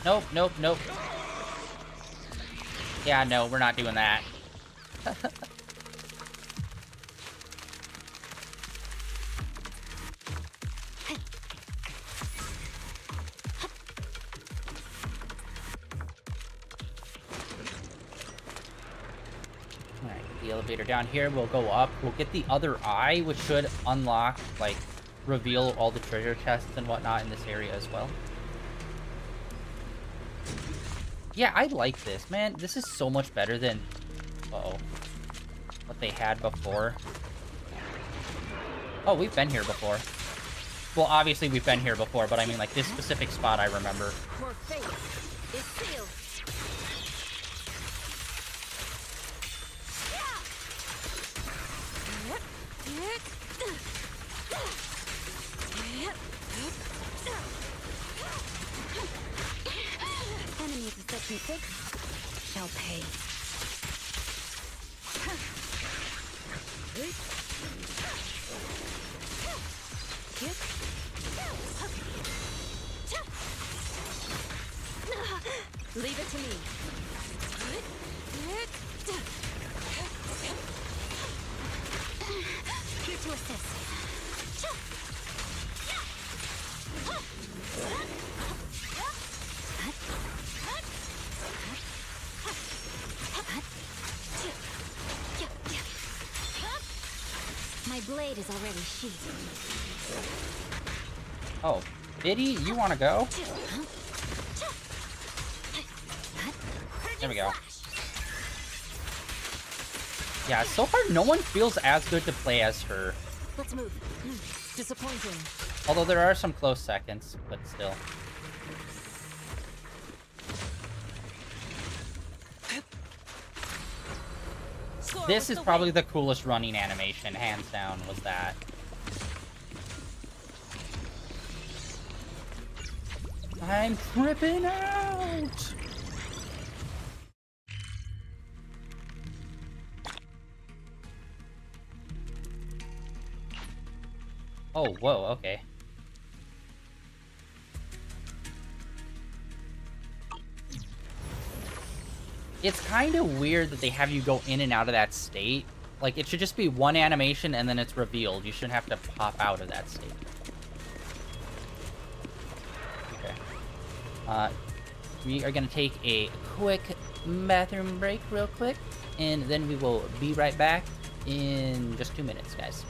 Nope. Yeah, no, we're not doing that. Get the elevator down here. We'll go up. We'll get the other eye, which should unlock, like, reveal all the treasure chests and whatnot in this area as well. Yeah, I like this, man. This is so much better than, uh-oh, what they had before. Oh, we've been here before. Well, obviously we've been here before, but I mean, like, this specific spot I remember. Your fate is sealed. Enemy of Section 6 shall pay. Leave it to me. Here to assist. My blade is already sheathed. Oh, Biddy, you want to go? There we go. Yeah, so far no one feels as good to play as her. Let's move. Disappointing. Although there are some close seconds, but still. This is probably the coolest running animation, hands down, was that. I'm tripping out! Oh, whoa, okay. It's kind of weird that they have you go in and out of that state. Like, it should just be one animation and then it's revealed. You shouldn't have to pop out of that state. Okay. We are going to take a quick bathroom break real quick. And then we will be right back in just 2 minutes, guys.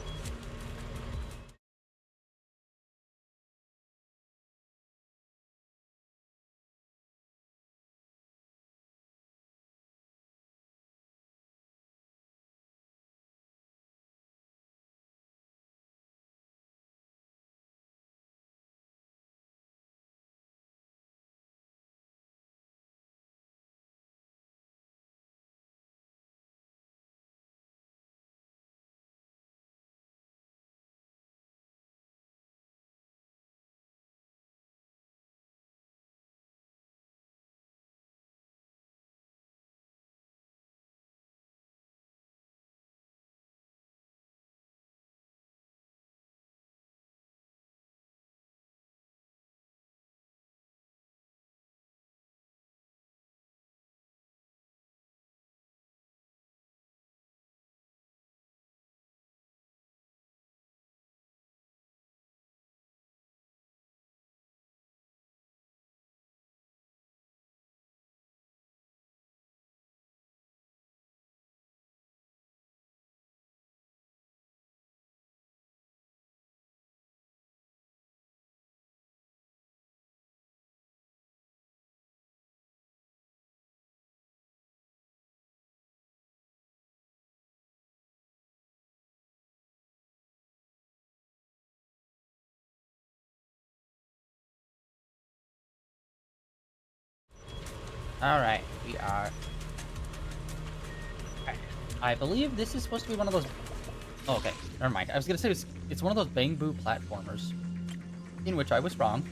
Alright, we are... Okay. I believe this is supposed to be one of those... Oh, okay, never mind. I was gonna say it's one of those bamboo platformers. In which I was wrong.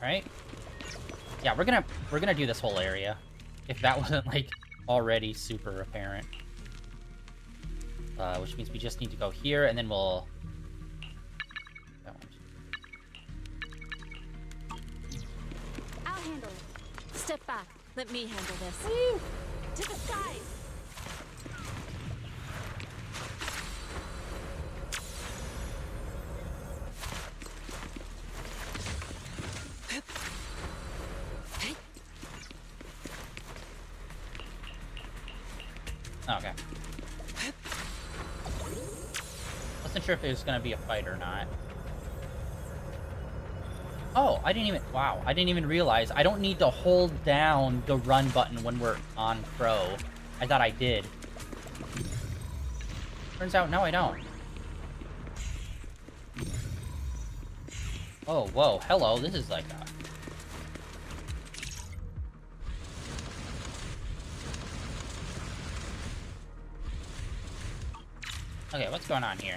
Right? Yeah, we're gonna do this whole area. If that wasn't, like, already super apparent. Which means we just need to go here, and then we'll... That one. I'll handle it. Step back. Let me handle this. To the side! Oh, okay. Wasn't sure if it was gonna be a fight or not. Oh, I didn't even... Wow, I didn't even realize. I don't need to hold down the run button when we're on Pro. I thought I did. Turns out, no, I don't. Oh, whoa, hello, this is like a... Okay, what's going on here?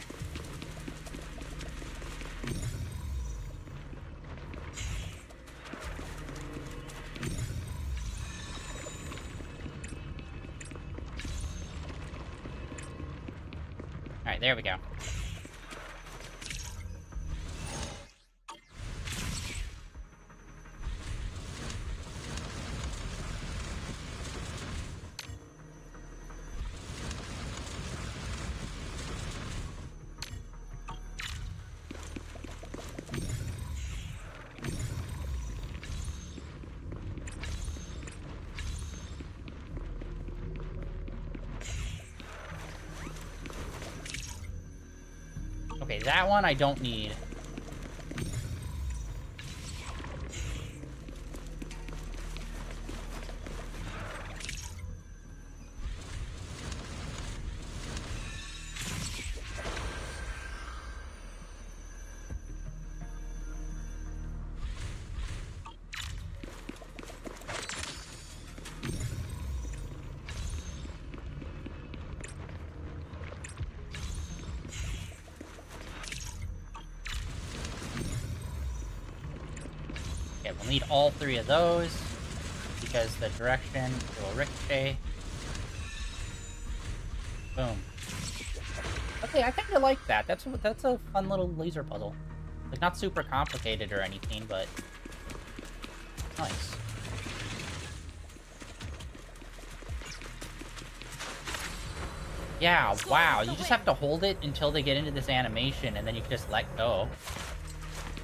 Alright, there we go. Okay, that one I don't need. Okay, we'll need all three of those, because the direction will ricochet. Boom. Okay, I kinda like that. That's a fun little laser puzzle. Like, not super complicated or anything, but nice. Yeah, wow, you just have to hold it until they get into this animation, and then you can just let go.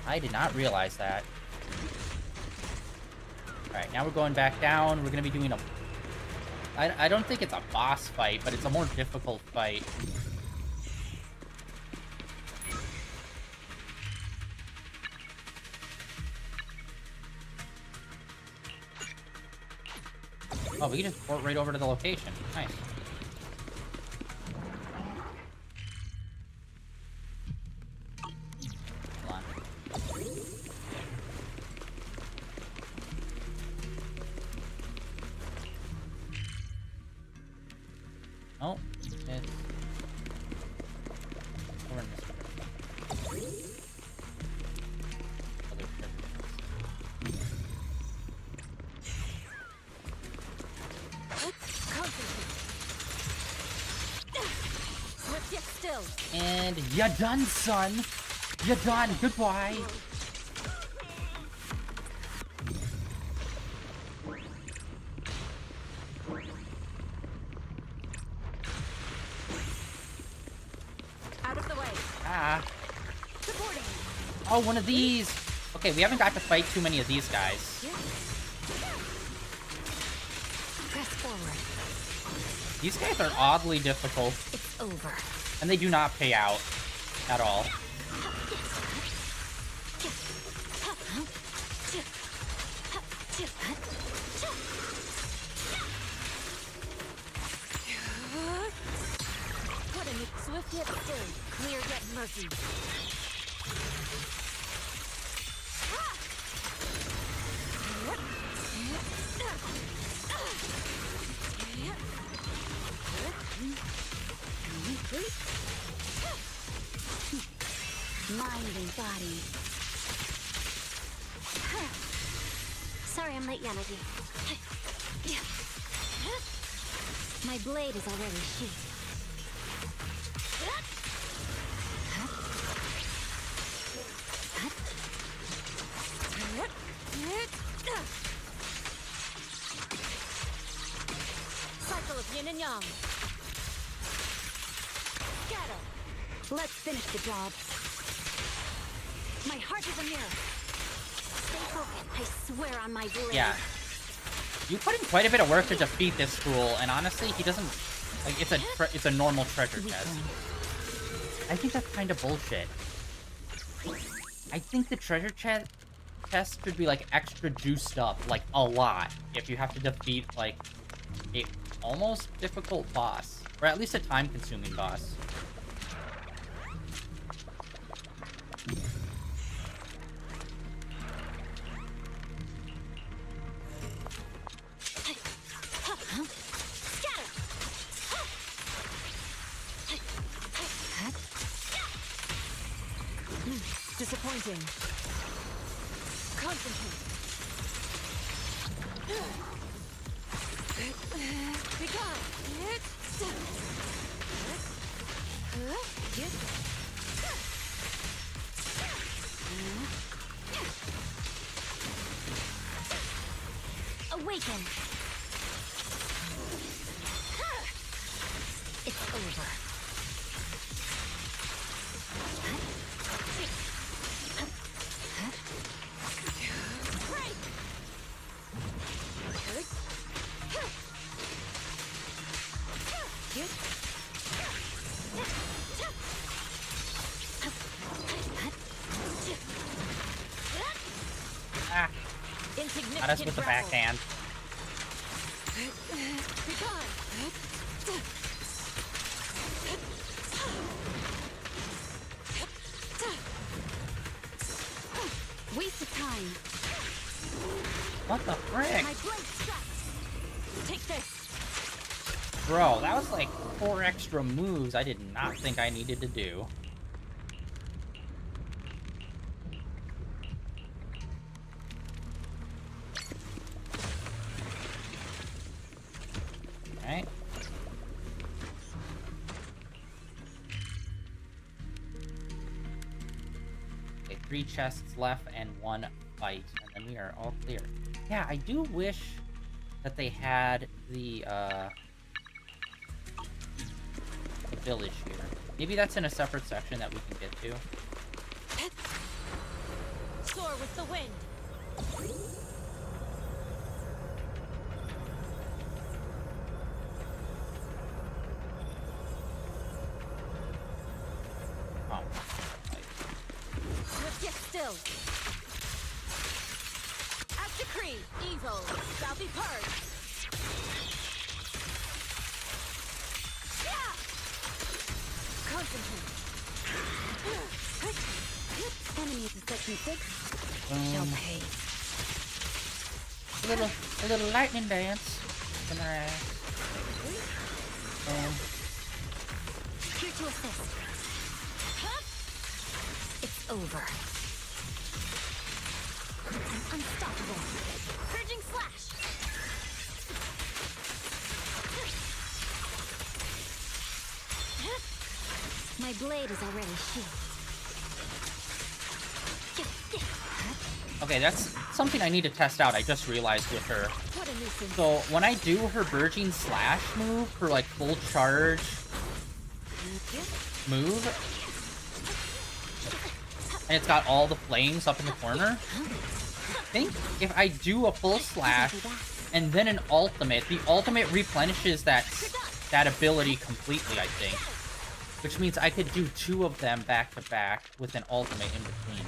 I did not realize that. Alright, now we're going back down. We're gonna be doing a... I don't think it's a boss fight, but it's a more difficult fight. Oh, we can just port right over to the location. Nice. Hold on. Oh, it's over in this direction. Other direction. Yet still. And you're done, son. You're done. Goodbye. Out of the way. Ah. Supporting. Oh, one of these. Okay, we haven't got to fight too many of these guys. Press forward. These guys are oddly difficult, It's over. and they do not pay out at all. What a swift yet still, clear yet murky. Mind and body. Sorry I'm late, Yanagi. My blade is already sheathed. Cycle of yin and yang. Scatter! Let's finish the job. My heart is a mirror. Stay focused. I swear on my blade. Yeah. You put in quite a bit of work to defeat this fool, and honestly, he doesn't... Like, it's a normal treasure chest. I think that's kind of bullshit. I think the treasure chest should be, like, extra juiced up, like, a lot, if you have to defeat, like, a almost difficult boss. Or at least a time-consuming boss. Disappointing. Concentrate. Be gone. Awaken. It's over. Ah, not us with the backhand. Waste of time. What the frick? My blade strikes. Take this. Bro, that was like 4 extra moves I did not think I needed to do. Alright. Okay, 3 chests left and 1 fight, and then we are all clear. Yeah, I do wish that they had the village here. Maybe that's in a separate section that we can get to. Soar with the wind. Oh, Swift yet still. As decree, evil shall be purged. Concentrate. Enemies of section 6 shall pay. a little lightning dance in their ass. Here to assist. It's over. I'm unstoppable. Purging slash. My blade is already shielded. Okay, that's something I need to test out. I just realized with her. What a nuisance. So when I do her Burgeoning Slash move, her like full charge move, and it's got all the flames up in the corner, I think if I do a full slash and then an ultimate, the ultimate replenishes that ability completely, I think. Which means I could do 2 of them back to back with an ultimate in between.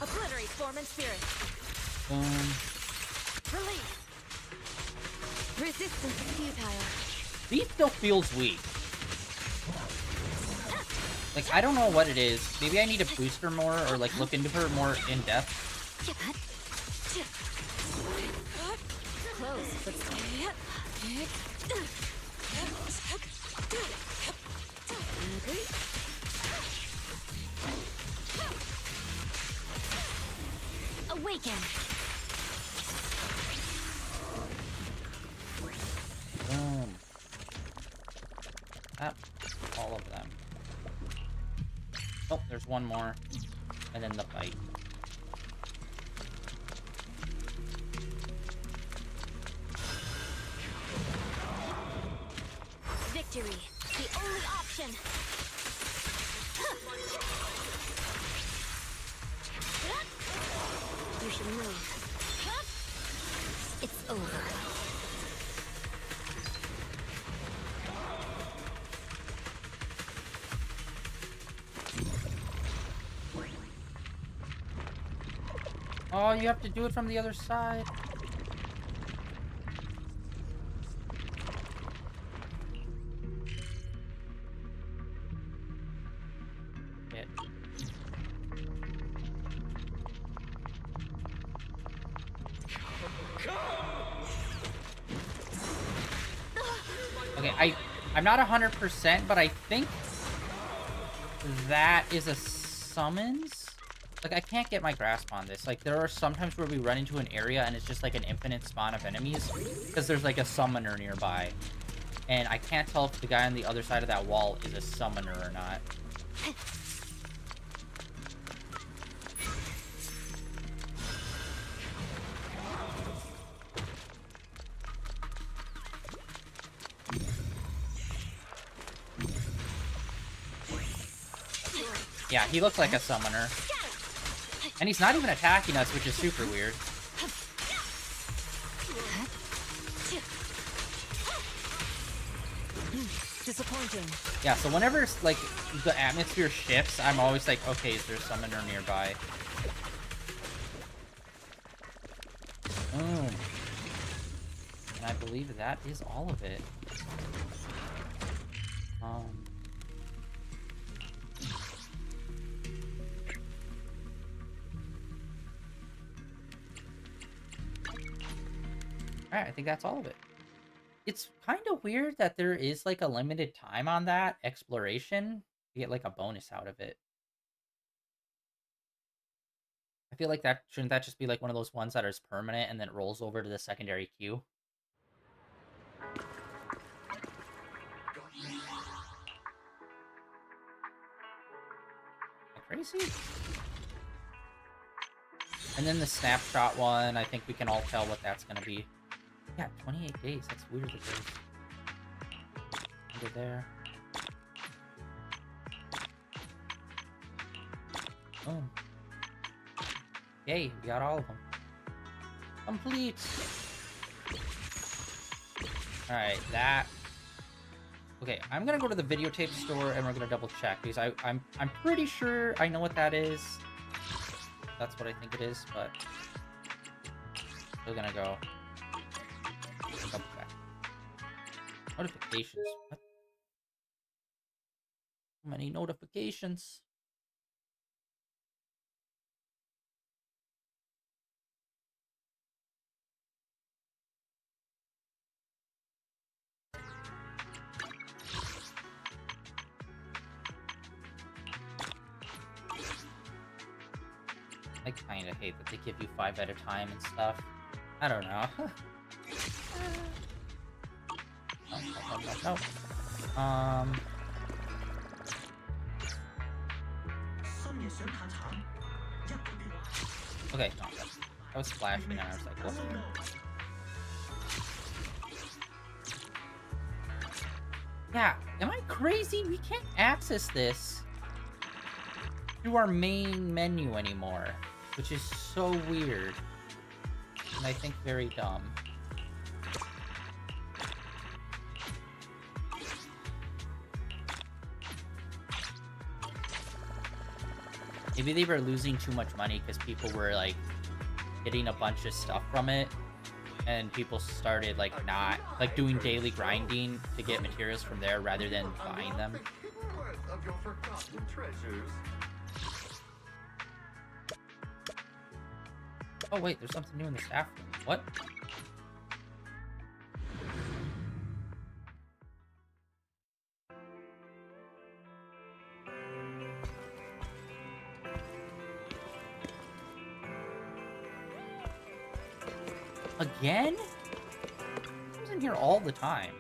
Obliterate form and spirit. Release. Resistance is futile. He still feels weak. Like, I don't know what it is. Maybe I need to boost her more or, like, look into her more in depth. Close, but awaken. Boom. All of them. Oh, there's one more. And then the fight. Victory, the only option. You should move. It's over. Oh, you have to do it from the other side. Shit. Okay, I'm not 100%, but I think that is a summons. Like, I can't get my grasp on this. Like, there are sometimes where we run into an area and it's just like an infinite spawn of enemies because there's like a summoner nearby. And I can't tell if the guy on the other side of that wall is a summoner or not. Yeah, he looks like a summoner. And he's not even attacking us, which is super weird. Disappointing. Yeah, so whenever, like, the atmosphere shifts, I'm always like, okay, is there a summoner nearby? Boom. And I believe that is all of it. Alright, I think that's all of it. It's kind of weird that there is, like, a limited time on that exploration to get, like, a bonus out of it. I feel like shouldn't that just be, like, one of those ones that is permanent and then it rolls over to the secondary queue? Am I crazy? And then the snapshot one, I think we can all tell what that's gonna be. Yeah, 28 days. That's weird that there's under there. Boom. Yay, we got all of them. Complete! Alright, that... Okay, I'm gonna go to the videotape store and we're gonna double check, because I'm pretty sure I know what that is. That's what I think it is, but... We're gonna go... double check. Notifications. What? So many notifications. I kind of hate that they give you 5 at a time and stuff. I don't know. No. Okay, no. I was splashing and I was like, what? Yeah, am I crazy? We can't access this through our main menu anymore, which is so weird. And I think very dumb. Maybe they were losing too much money because people were, like, getting a bunch of stuff from it. and people started like not like doing daily grinding to get materials from there rather than buying them. Of your forgotten treasures. Oh wait, there's something new in the staff room. What? Again? I was in here all the time.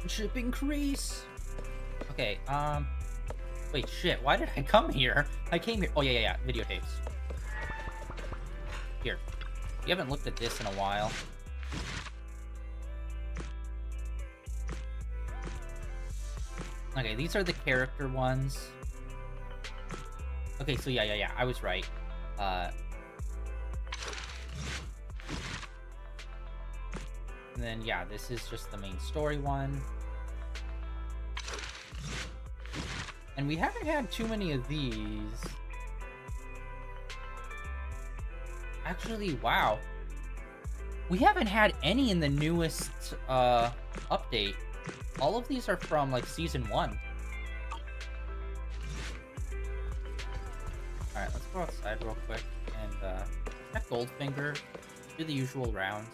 Ship increase. Okay, wait, shit, why did I come here? I came here. Oh, yeah, videotapes. Here. You haven't looked at this in a while. Okay, these are the character ones. Okay, so yeah, I was right. And then, yeah, this is just the main story one. And we haven't had too many of these. Actually, wow. We haven't had any in the newest update. All of these are from, like, Season 1. Alright, let's go outside real quick and check Goldfinger. Do the usual rounds.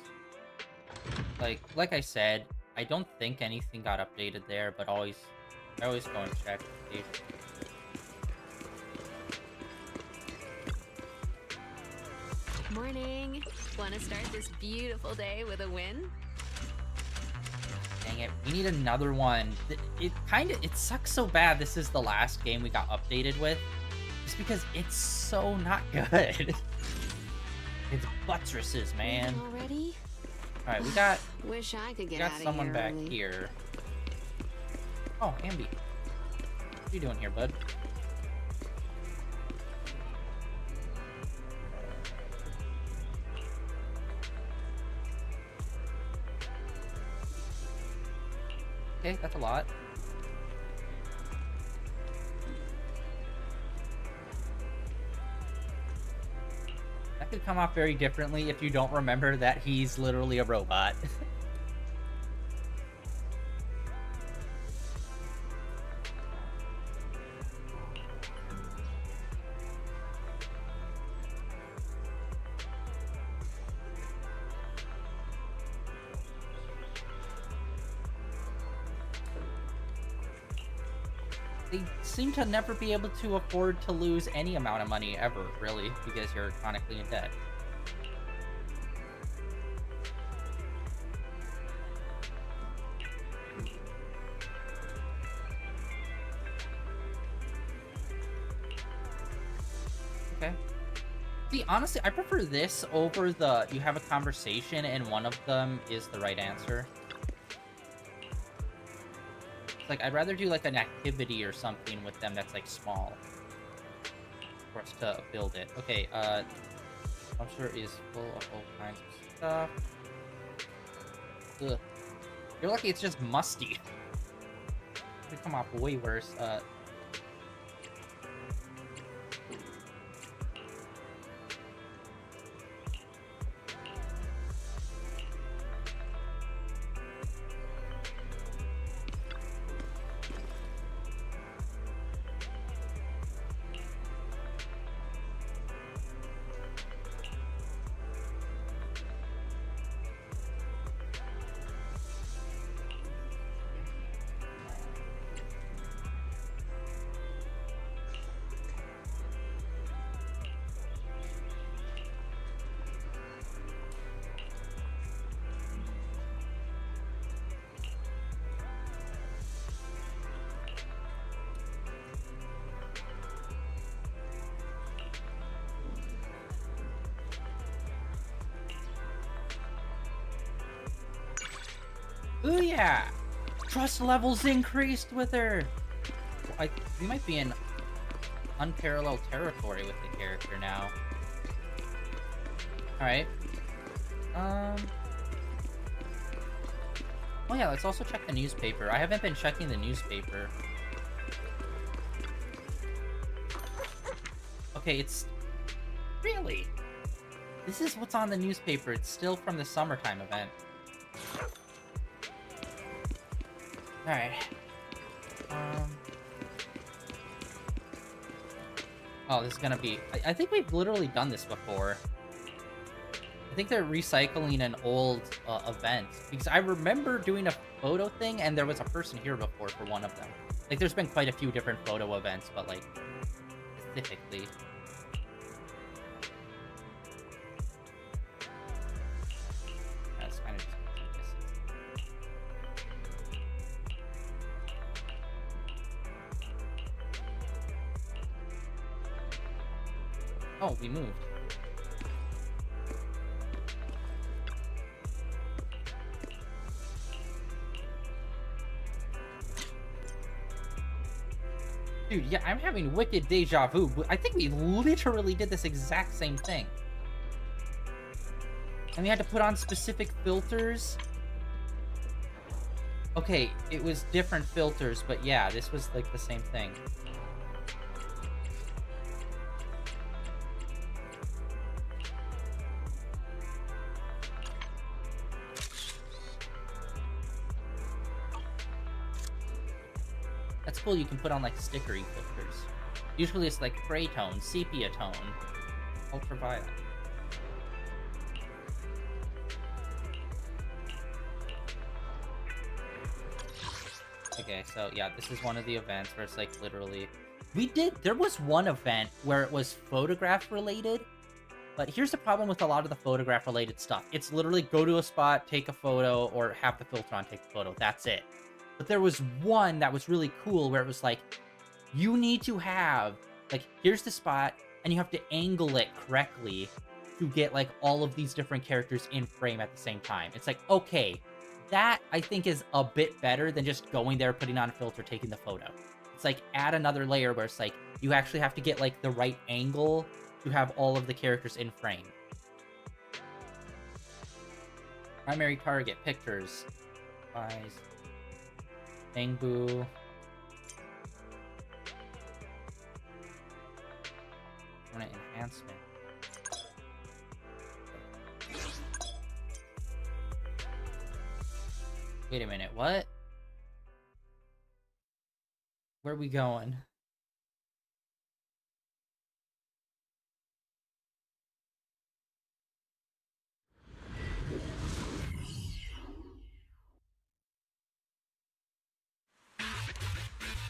Like I said, I don't think anything got updated there, but I always go and check. Morning. Want to start this beautiful day with a win? Dang it, we need another one. It sucks so bad this is the last game we got updated with. Just because it's so not good. It's buttresses, man. Already? Alright, we got Wish I could get out of here. someone back early. here. Oh, Ambi. What you doing here, bud? Okay, that's a lot. That could come off very differently if you don't remember that he's literally a robot. They seem to never be able to afford to lose any amount of money ever, really, because you're chronically in debt. Okay. See, honestly, I prefer this over the you have a conversation and one of them is the right answer. Like, I'd rather do, like, an activity or something with them that's, like, small. For us to build it. Okay, dumpster is full of all kinds of stuff. Ugh. You're lucky it's just musty. It could come off way worse. Ooh yeah! Trust levels increased with her! We might be in unparalleled territory with the character now. Alright. Oh yeah, let's also check the newspaper. I haven't been checking the newspaper. Okay, it's... Really? This is what's on the newspaper. It's still from the summertime event. Alright. Oh, this is gonna be... I think we've literally done this before. I think they're recycling an old event. Because I remember doing a photo thing, and there was a person here before for one of them. Like, there's been quite a few different photo events, but, like, specifically... That's kind of just... Oh, we moved. Dude, yeah, I'm having wicked deja vu. I think we literally did this exact same thing. And we had to put on specific filters. Okay, it was different filters, but yeah, this was like the same thing. That's cool, you can put on like stickery filters. Usually it's like gray tone, sepia tone, ultraviolet. Okay, so yeah, this is one of the events where it's like literally... There was one event where it was photograph related, but here's the problem with a lot of the photograph related stuff. It's literally go to a spot, take a photo, or have the filter on, take the photo. That's it. But there was one that was really cool where it was like, you need to have, like, here's the spot, and you have to angle it correctly to get, like, all of these different characters in frame at the same time. It's like, okay, that, I think, is a bit better than just going there, putting on a filter, taking the photo. It's like, add another layer where it's like, you actually have to get, like, the right angle to have all of the characters in frame. Primary target, pictures. Eyes. Bangbu. Permanent enhancement. Wait a minute, what? Where are we going?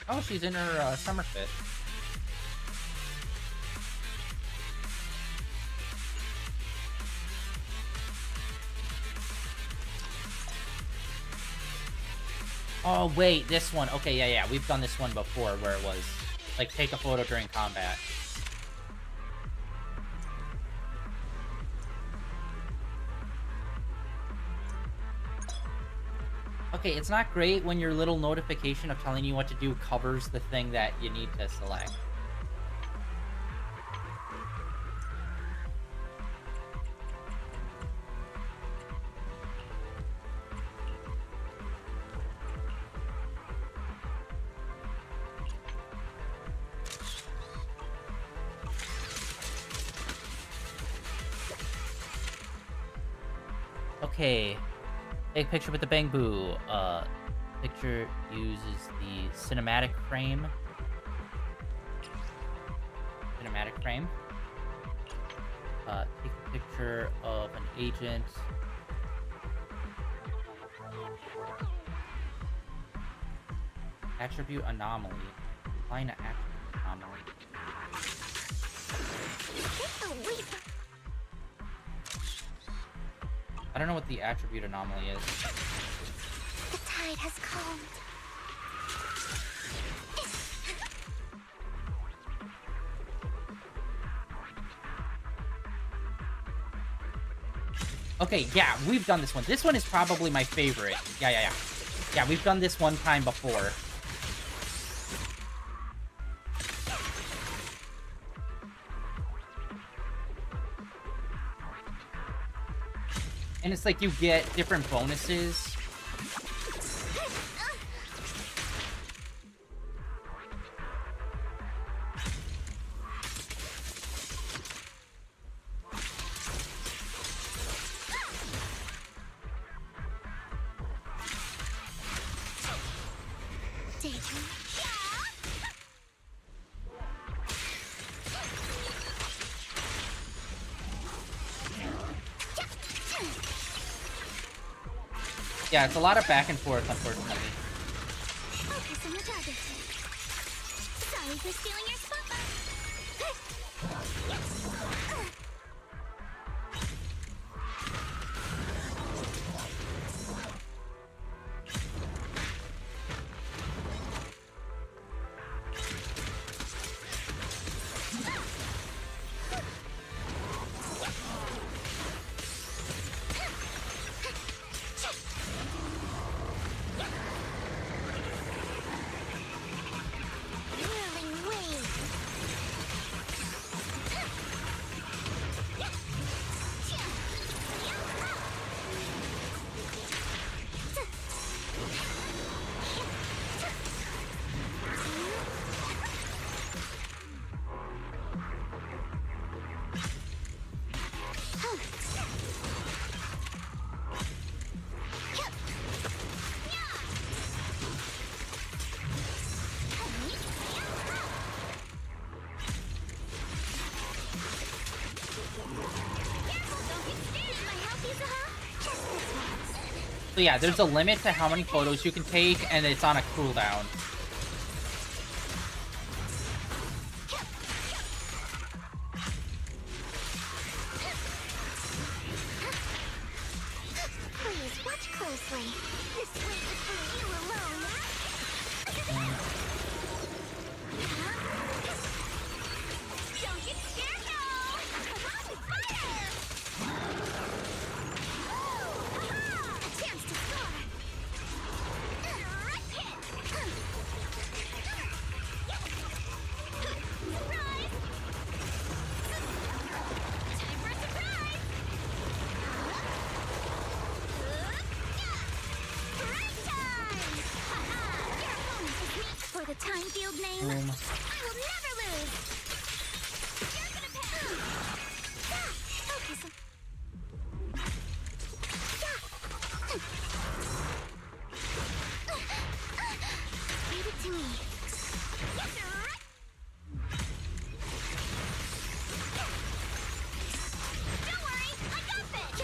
Oh, she's in her summer fit. Oh, wait, this one. Okay, yeah, we've done this one before where it was, like, take a photo during combat. Okay, it's not great when your little notification of telling you what to do covers the thing that you need to select. Okay. Take a picture with the Bangbu. Picture uses the cinematic frame. Cinematic frame. Take a picture of an agent. Attribute anomaly. Find an attribute anomaly. I don't know what the attribute anomaly is. The tide has calmed. Okay, yeah, we've done this one. This one is probably my favorite. Yeah. Yeah, we've done this one time before. And it's like you get different bonuses. Yeah, it's a lot of back and forth, unfortunately. Focus on the target. Sorry for stealing your spotlight. Whirling wave. So yeah, there's a limit to how many photos you can take, and it's on a cooldown. Please watch closely. This way is for you alone. Don't get scared now. Fire! A chance to score. Right hit. Surprise! Time for a surprise! Break time! Ha-ha! Your opponent is me for the time field name. Boom. I will never lose! You're gonna pass! Focus. Leave it to me. Don't worry, I got this!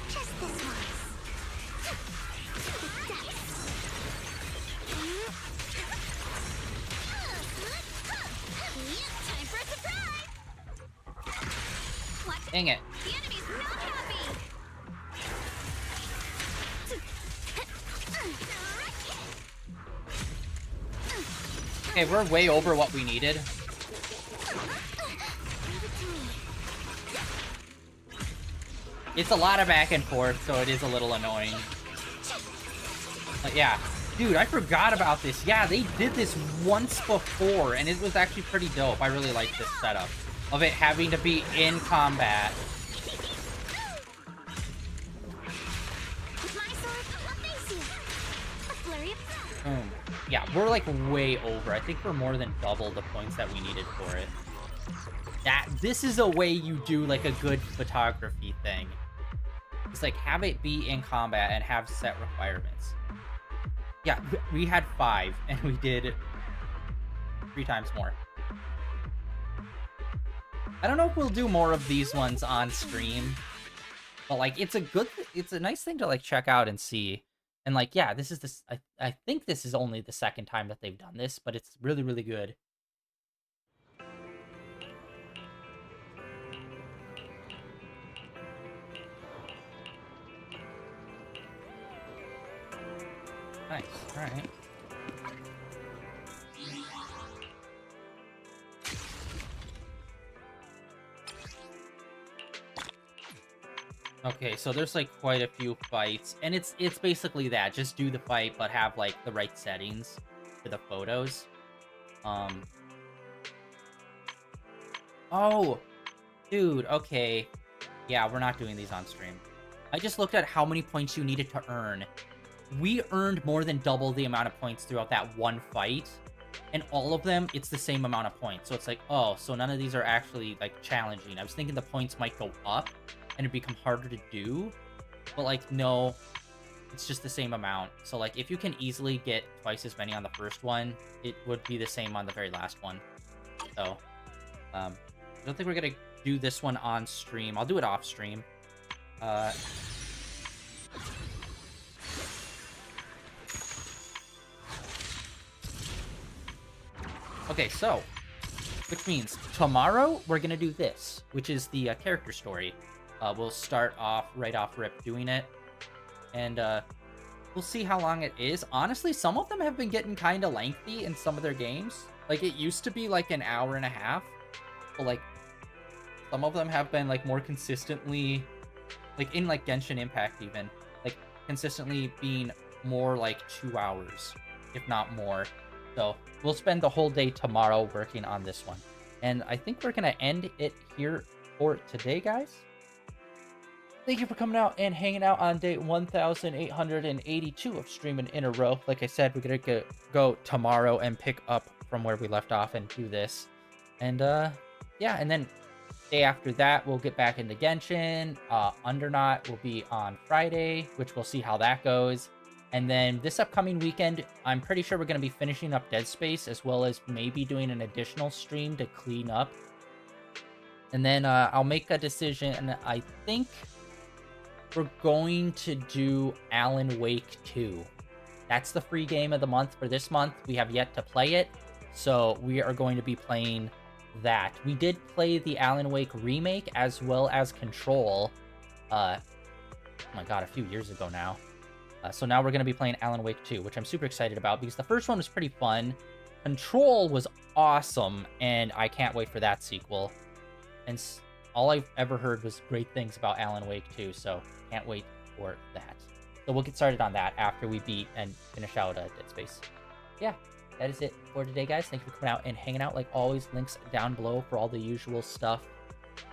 Just this once. The dice. Time for a surprise! What? Dang it. The enemy's not happy! Okay, we're way over what we needed. Leave it to me. It's a lot of back and forth, so it is a little annoying. But yeah. Dude, I forgot about this. Yeah, they did this once before, and it was actually pretty dope. I really like this setup of it having to be in combat. With my sword, I'll face you. A flurry of Boom. Yeah, we're like way over. I think we're more than double the points that we needed for it. This is a way you do like a good photography thing. It's like have it be in combat and have set requirements. Yeah, we had 5 and we did 3 times more. I don't know if we'll do more of these ones on stream, but like it's a nice thing to like check out and see. And like, yeah, this is this. I think this is only the second time that they've done this, but it's really, really good. Nice. All right. Okay, so there's like quite a few fights, and it's basically that. Just do the fight, but have like the right settings for the photos. Um. Oh, dude. Okay. Yeah, we're not doing these on stream. I just looked at how many points you needed to earn. We earned more than double the amount of points throughout that one fight, and all of them, it's the same amount of points. So it's like, oh, so none of these are actually like challenging. I was thinking the points might go up and it'd become harder to do, but like, no, it's just the same amount. So like, if you can easily get twice as many on the first one, it would be the same on the very last one. So, I don't think we're gonna do this one on stream. I'll do it off stream. Okay, so, which means tomorrow we're gonna do this, which is the character story. We'll start off right off rip doing it, and we'll see how long it is. Honestly, some of them have been getting kind of lengthy in some of their games. Like, it used to be like an hour and a half, but like, some of them have been like more consistently, like in like Genshin Impact even, like consistently being more like 2 hours, if not more. So we'll spend the whole day tomorrow working on this one. And I think we're going to end it here for today, guys. Thank you for coming out and hanging out on day 1882 of streaming in a row. Like I said, we're going to go tomorrow and pick up from where we left off and do this. And yeah, and then day after that, we'll get back into Genshin. Undernaut will be on Friday, which we'll see how that goes. And then this upcoming weekend, I'm pretty sure we're going to be finishing up Dead Space, as well as maybe doing an additional stream to clean up. And then I'll make a decision, and I think we're going to do Alan Wake 2. That's the free game of the month for this month. We have yet to play it, so we are going to be playing that. We did play the Alan Wake remake as well as Control, oh my god, a few years ago now. So now we're going to be playing Alan Wake 2, which I'm super excited about because the first one was pretty fun. Control was awesome, and I can't wait for that sequel. And all I've ever heard was great things about Alan Wake 2, so can't wait for that. So we'll get started on that after we beat and finish out Dead Space. Yeah, that is it for today, guys. Thank you for coming out and hanging out. Like always, links down below for all the usual stuff.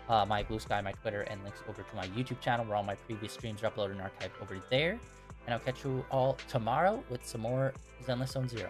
My Blue Sky, my Twitter, and links over to my YouTube channel where all my previous streams are uploaded and archived over there. And I'll catch you all tomorrow with some more Zenless Zone Zero.